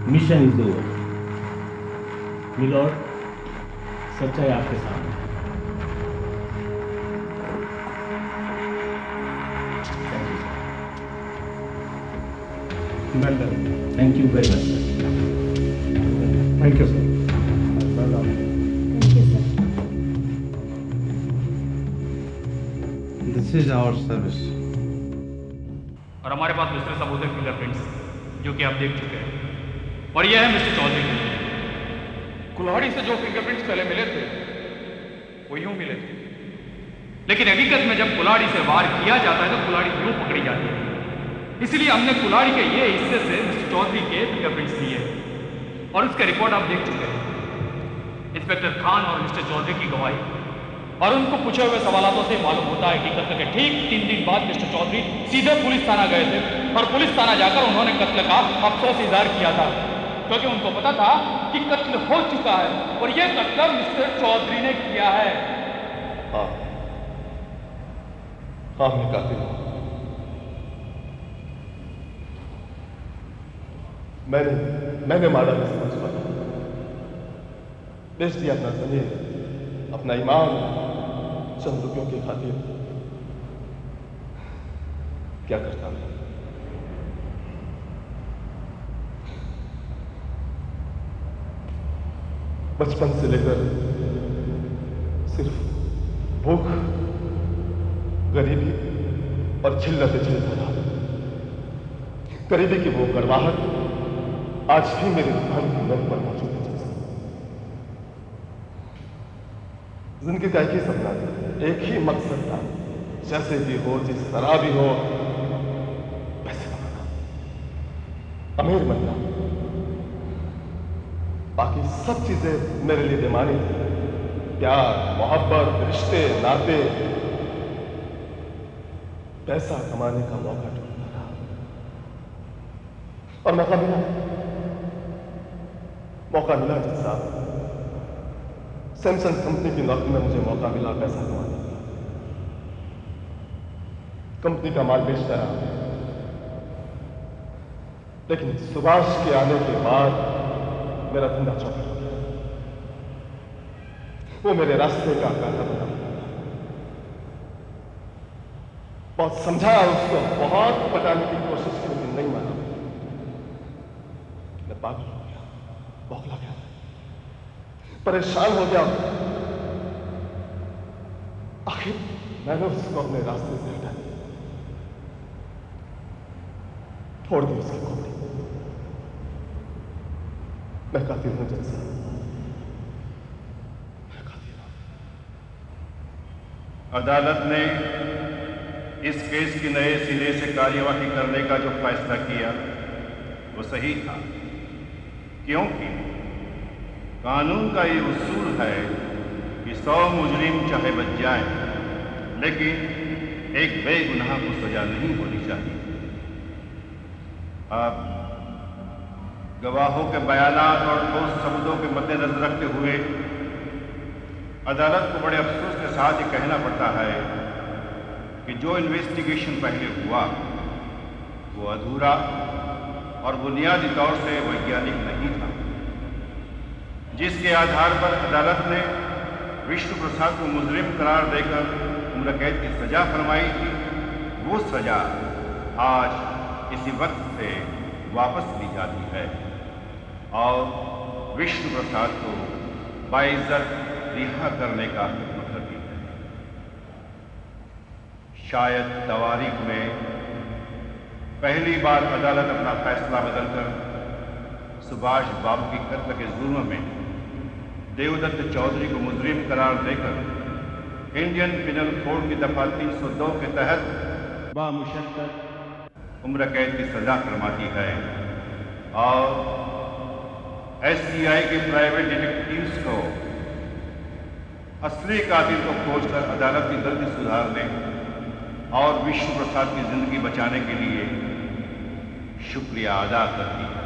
मिशन इज ओवर। मिलॉर्ड, सच्चाई आपके सामने। Well done. Thank you very much sir. Thank you sir. This is our service. और हमारे पास दूसरे सबूत है, फिंगरप्रिंट्स, जो कि आप देख चुके हैं। और यह है मिस्टर चौधरी। कुल्हाड़ी से जो फिंगरप्रिंट्स पहले मिले थे वो यूं मिले थे, लेकिन हकीकत में जब कुल्हाड़ी से वार किया जाता है तो कुल्हाड़ी यूं पकड़ी जाती है। इसलिए हमने कुल्हाड़ी के ये हिस्से से मिस्टर चौधरी के फिंगरप्रिंट्स लिए और उसका रिकॉर्ड आप देख चुके हैं। इंस्पेक्टर खान और मिस्टर चौधरी की गवाही और उनको पूछे हुए सवालों से मालूम होता है कि कत्ल के ठीक 3 दिन बाद मिस्टर चौधरी सीधे पुलिस थाना गए थे और पुलिस थाना जाकर उन्होंने कत्ल का अफसोस इजहार किया था, क्योंकि उनको पता था कि कत्ल हो चुका है और यह कत्ल मिस्टर चौधरी ने किया है। हाँ, मैं कातिल हूं। मैंने मारा बेच दिया अपना जमीन, अपना ईमान चंद रुपयों की खातिर। क्या करता मैं? बचपन से लेकर सिर्फ भूख, गरीबी और झिल्लत झेलता रहा। गरीबी की वो कड़वाहट आज भी मेरे दुकान की नोक पर मौजूद है। जिंदगी का एक ही सपना था, एक ही मकसद था, जैसे भी हो, जिस तरह भी हो, पैसे कमाना, अमीर बनना, बाकी सब चीजें मेरे लिए बेमानी थी। प्यार, मोहब्बत, रिश्ते, नाते, पैसा कमाने का मौका ढूंढता रहा और मौका मिला। जज साहब, सैमसंग कंपनी की नौकरी में मुझे मौका मिला पैसा कमाने का। कंपनी का माल बेचता रहा, लेकिन सुभाष के आने के बाद मेरा धंधा चौपट हो गया। वो मेरे रास्ते का कांटा बना। बहुत समझाया उसको, बहुत पटाने की कोशिश की, लेकिन नहीं माना। मैं पागल हो गया, बौखला गया, परेशान हो गया। आखिर मैंने उसको अपने रास्ते से हटा दिया, फोड़ दी उसकी खोपड़ी। मैं काफिर हूं जज साहब, मैं काफिर हूं। अदालत ने इस केस की नए सिरे से कार्यवाही करने का जो फैसला किया वो सही था, क्योंकि कानून का ये उसूल है कि 100 मुजरिम चाहे बच जाए, लेकिन एक बेगुनाह को सजा नहीं होनी चाहिए। अब गवाहों के बयानात और ठोस सबूतों के मद्देनजर रखते हुए अदालत को बड़े अफसोस के साथ ये कहना पड़ता है कि जो इन्वेस्टिगेशन पहले हुआ वो अधूरा और बुनियादी तौर से वैज्ञानिक नहीं था। जिसके आधार पर अदालत ने विष्णु प्रसाद को मुजरिम करार देकर उम्र कैद की सजा फरमाई थी, वो सजा आज इसी वक्त से वापस ली जाती है और विष्णु प्रसाद को बाइज्जत रिहा करने का हुक्म करती है। शायद तवारीख में पहली बार अदालत अपना फैसला बदलकर सुभाष बाबू की कत्ल के जुर्म में देवदत्त चौधरी को मुजरिम करार देकर इंडियन पिनल कोड की दफा 302 के तहत बामुशक्कत उम्र कैद की सजा फरमाती है और एससीआई के प्राइवेट डिटेक्टिव्स को असली कातिल को खोजकर अदालत की गलती सुधारने और विष्णु प्रसाद की जिंदगी बचाने के लिए शुक्रिया अदा करती है।